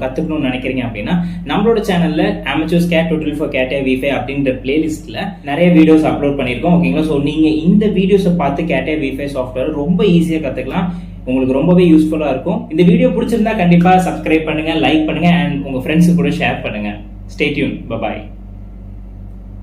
கற்றுக்கணும்னு நினைக்கிறீங்க அப்படின்னா நம்மளோட சேனலில் Amateurs CAD Tutorial for CATIA V5 அப்படின்ற பிளேலிஸ்ட்டில் நிறைய வீடியோஸ் அப்லோட் பண்ணியிருக்கோம் ஓகேங்களா. ஸோ நீங்கள் இந்த வீடியோஸை பார்த்து CATIA V5 சாஃப்ட்வேர் ரொம்ப ஈஸியாக கற்றுக்கலாம். உங்களுக்கு ரொம்பவே யூஸ்ஃபுல்லாக இருக்கும். இந்த வீடியோ பிடிச்சிருந்தா கண்டிப்பாக சப்ஸ்கிரைப் பண்ணுங்கள், லைக் பண்ணுங்கள் அண்ட் உங்கள் ஃப்ரெண்ட்ஸு கூட ஷேர் பண்ணுங்கள். Stay tune. பை.